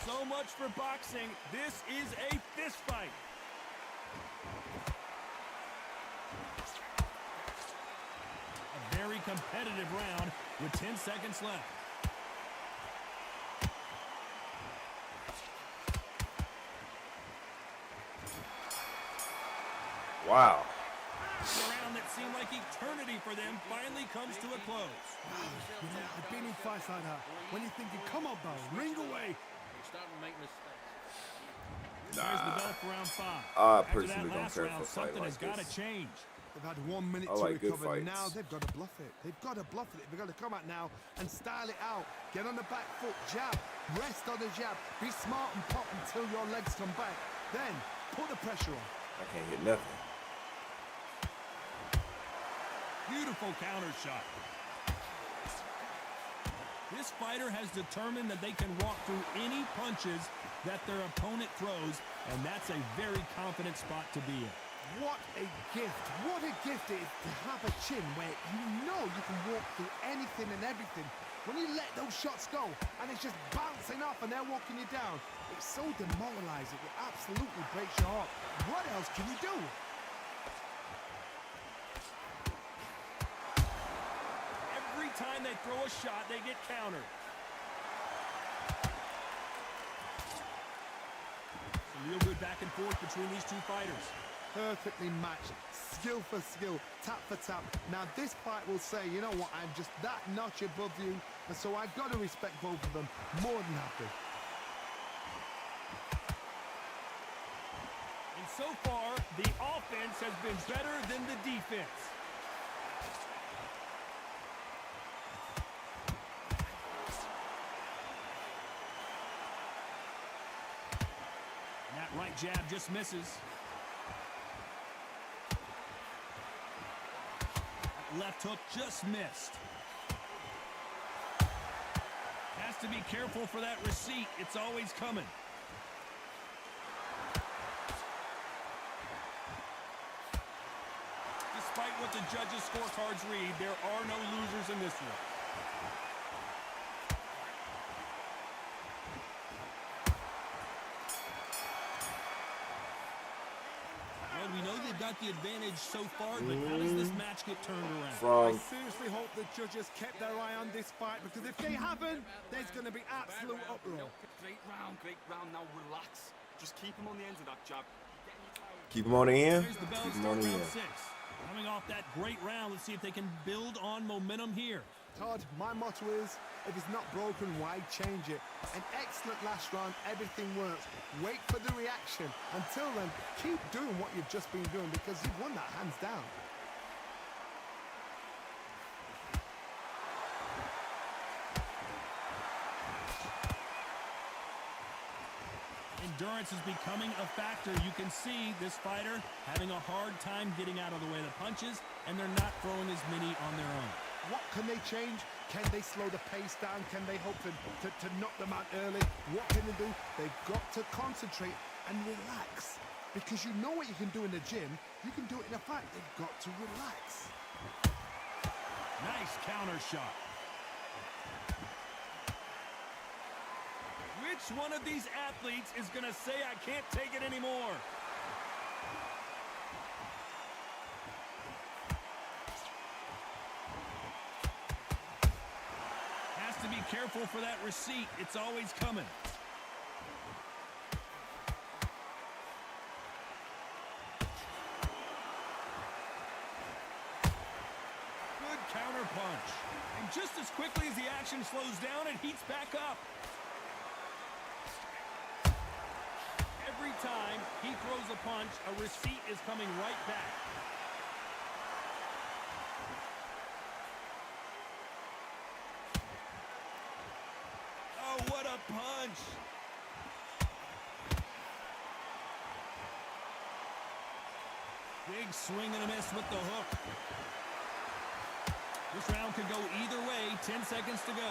So much for boxing. This is a fist fight. A very competitive round with 10 seconds left. Wow. A round that seemed like eternity for them finally comes to a close. You know, I've been in fights like that. When you're thinking, come on, Bo, ring away. You're starting to make mistakes. Here's the bell for round 5. I After personally that don't last care round, for a fight something like has got to this. change. They've had 1 minute I to like good recover. fights. Now they've got to bluff it. They've got to bluff it. They've got to come out now and style it out. Get on the back foot, jab, rest on the jab. Be smart and pop until your legs come back. Then put the pressure on. I can't hit nothing. Beautiful counter shot. This fighter has determined that they can walk through any punches that their opponent throws, and that's a very confident spot to be in. What a gift. What a gift it is to have a chin where you know you can walk through anything and everything. When you let those shots go and it's just bouncing off and they're walking you down, it's so demoralizing. It absolutely breaks your heart. What else can you do? Every time they throw a shot, they get countered. Some real good back and forth between these two fighters. Perfectly matched, skill for skill, tap for tap. Now this fight will say, you know what, I'm just that notch above you, and so I've got to respect both of them more than happy. And so far, the offense has been better than the defense. And that right jab just misses. left hook just missed. Has to be careful for that receipt. It's always coming. Despite what the judges' scorecards read, there are no losers in this one. Well, we know they've got the advantage so far, but how does this match get turned around? I From seriously hope the judges kept their eye on this fight, because if they haven't, there's going to be absolute uproar. Great round. Now relax. Just keep him on the end of that jab. keep them on the end. Here's the bell Keep to 'em start on the round end. 6. Coming off that great round, let's see if they can build on momentum here. Todd, my motto is, if it's not broken, why change it? An excellent last round, everything works. Wait for the reaction. Until then, keep doing what you've just been doing, because you've won that hands down. Endurance is becoming a factor. You can see this fighter having a hard time getting out of the way of the punches, and they're not throwing as many on their own. What can they change? Can they slow the pace down? Can they hope to knock them out early? What can they do? They've got to concentrate and relax. Because you know what you can do in the gym, you can do it in a fight. They've got to relax. Nice counter shot. Which one of these athletes is going to say, I can't take it anymore? Has to be careful for that receipt. It's always coming. Good counter punch. And just as quickly as the action slows down, it heats back up. Every time he throws a punch, a receipt is coming right back. Oh, what a punch! Big swing and a miss with the hook. This round could go either way. 10 seconds to go.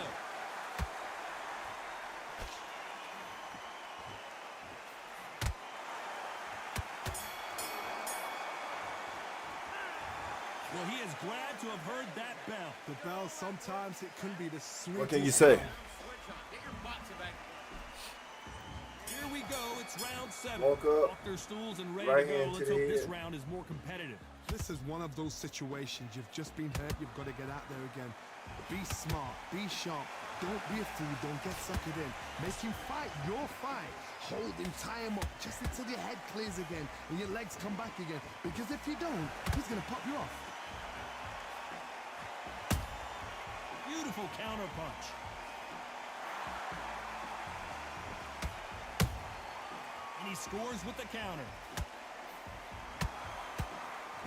Well, he is glad to have heard that bell. The bell, sometimes it can be the sweetest. What can you say? Switch on. Get your boxing back. Here we go. It's round 7. Walk up. Off their stools and ready Right to go. hand to Let's the hope this head. round is more competitive. This is one of those situations. You've just been hurt. You've got to get out there again. Be smart. Be sharp. Don't be a fool. Don't get suckered in. Make him fight your fight. Hold him. Tie him up just until your head clears again and your legs come back again. Because if you don't, he's going to pop you off. Beautiful counter punch. And he scores with the counter.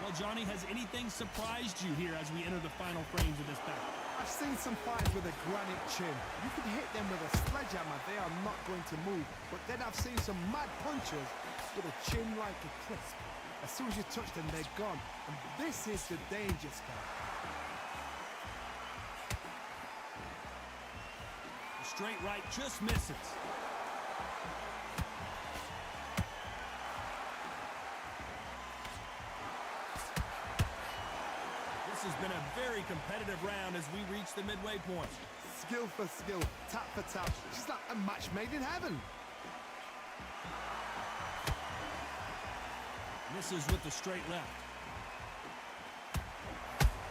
Well, Johnny, has anything surprised you here as we enter the final frames of this battle? I've seen some fights with a granite chin. You can hit them with a sledgehammer. They are not going to move. But then I've seen some mad punchers with a chin like a crisp. As soon as you touch them, they're gone. And this is the danger spot. The straight right just misses. This has been a very competitive round as we reach the midway point. Skill for skill, tap for tap. Just like a match made in heaven. Misses with the straight left.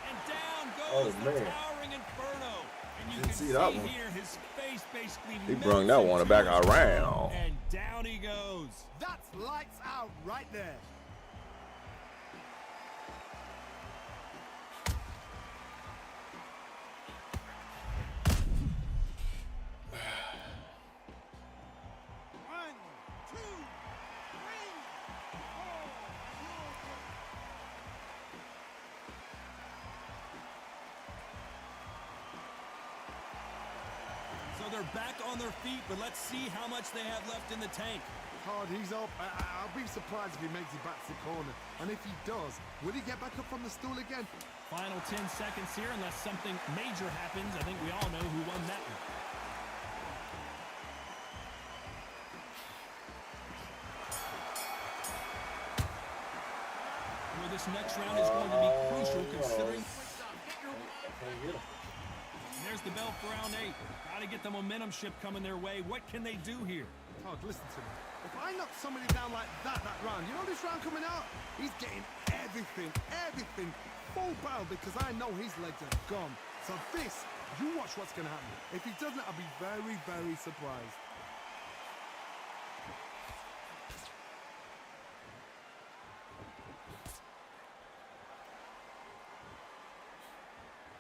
And down Oh, goes the man. towering Inferno. And you Didn't can see that one. here his face basically He melts brung that one into back his around. And down he goes. That's lights out right there. One, two, three, four. So they're back on their feet, but let's see how much they have left in the tank. Hard, he's up. I'll be surprised if he makes it back to the corner. And if he does, will he get back up from the stool again? Final 10 seconds here, unless something major happens. I think we all know who won that one. Well, this next round is going to be crucial considering... And there's the bell for round 8. Got to get the momentum shift coming their way. What can they do here? Todd, listen to me. If I knock somebody down like that round, you know this round coming out? He's getting everything, full barrel, because I know his legs are gone. So this, you watch what's going to happen. If he doesn't, I'll be very, very surprised.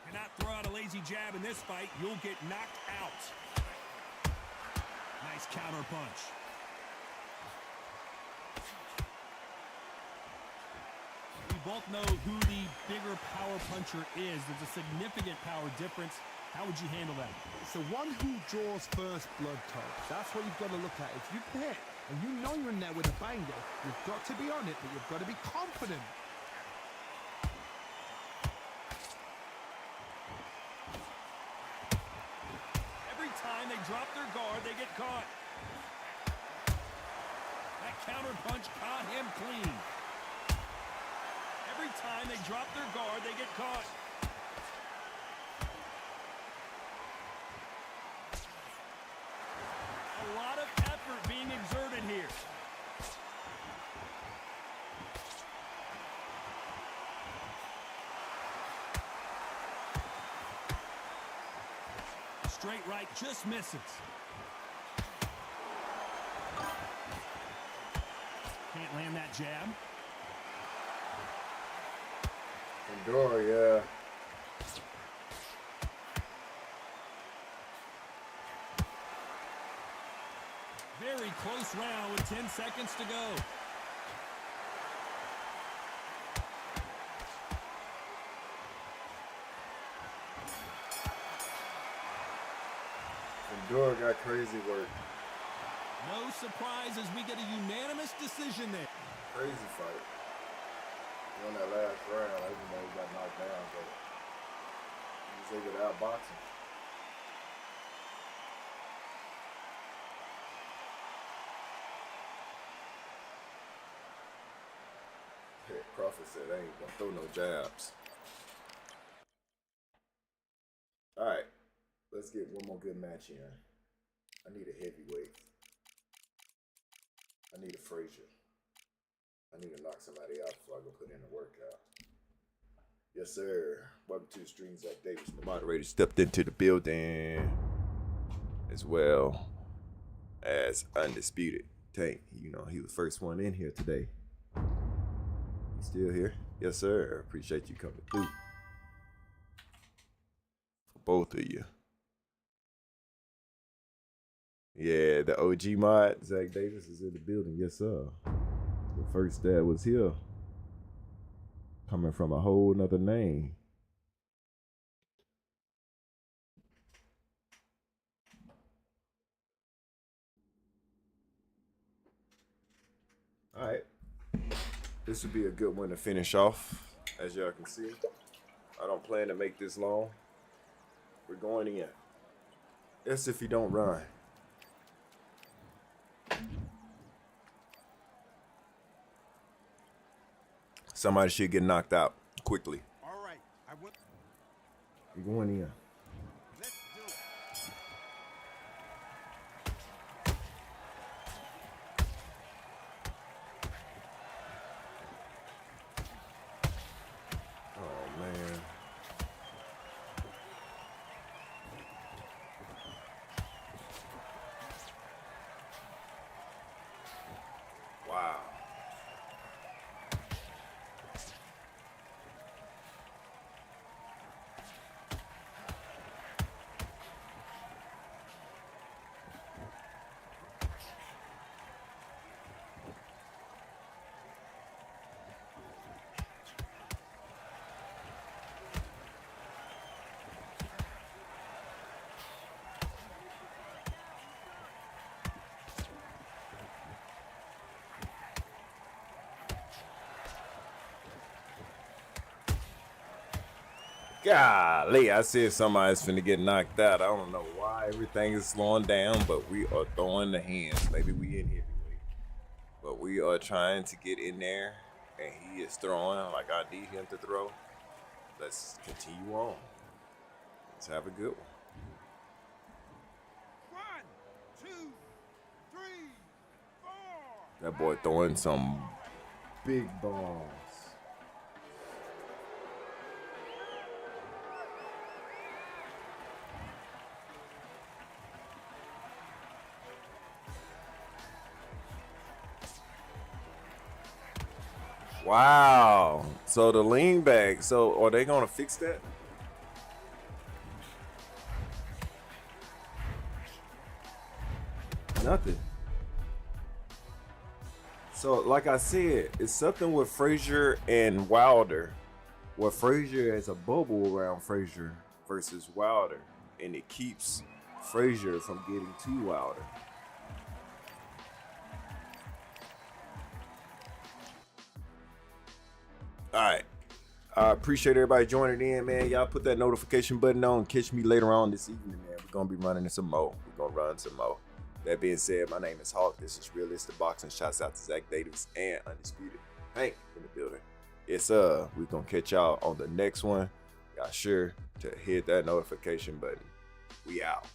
Cannot throw out a lazy jab in this fight. You'll get knocked out. Nice counter punch. We both know who the bigger power puncher is. There's a significant power difference. How would you handle that? It's the one who draws first blood, Todd. That's what you've got to look at. If you hit and you know you're in there with a banger, you've got to be on it, but you've got to be confident. Every time they drop their guard, they get caught. That counter punch caught him clean. Every time they drop their guard, they get caught. A lot of effort being exerted here. Straight right just misses. Can't land that jab. Endure, yeah. Very close round with 10 seconds to go. Endure got crazy work. No surprises, we get a unanimous decision there. Crazy fight. He on that last round, even though he got knocked down, but he was able to outbox him. Crawford said, I ain't gonna throw no jabs. Alright, let's get one more good match in. I need a heavyweight. I need a Frazier. I need to knock somebody out before I go put in a workout. Yes, sir. Welcome to the stream. Zach Davis, the moderator, stepped into the building, as well as Undisputed Tank. You know, he was the first one in here today. You still here? Yes, sir. Appreciate you coming through. For both of you. Yeah, the OG mod, Zach Davis, is in the building. Yes, sir. The first dad was here. Coming from a whole nother name. All right. This would be a good one to finish off. As y'all can see, I don't plan to make this long. We're going in. That's if you don't run. Somebody should get knocked out quickly. All right, We're going in. let's do it. Oh, man. Wow. Golly, I said somebody's finna get knocked out. I don't know why everything is slowing down, but we are throwing the hands. Maybe we in heavyweight, but we are trying to get in there, and he is throwing like I need him to throw. Let's continue on. Let's have a good one. 1, 2, 3, 4. That boy throwing some big bombs. Wow. So the lean back. So are they gonna fix that? Nothing. So like I said, it's something with Frazier and Wilder. Where Frazier has a bubble around Frazier versus Wilder, and it keeps Frazier from getting to Wilder. All right. I appreciate everybody joining in, man. Y'all put that notification button on. Catch me later on this evening, man. We're going to be running some more. We're going to run some more. That being said, my name is Hawk. This is Realistic Boxing. Shouts out to Zach Davis and Undisputed Hank in the building. It's we're going to catch y'all on the next one. Y'all sure to hit that notification button. We out.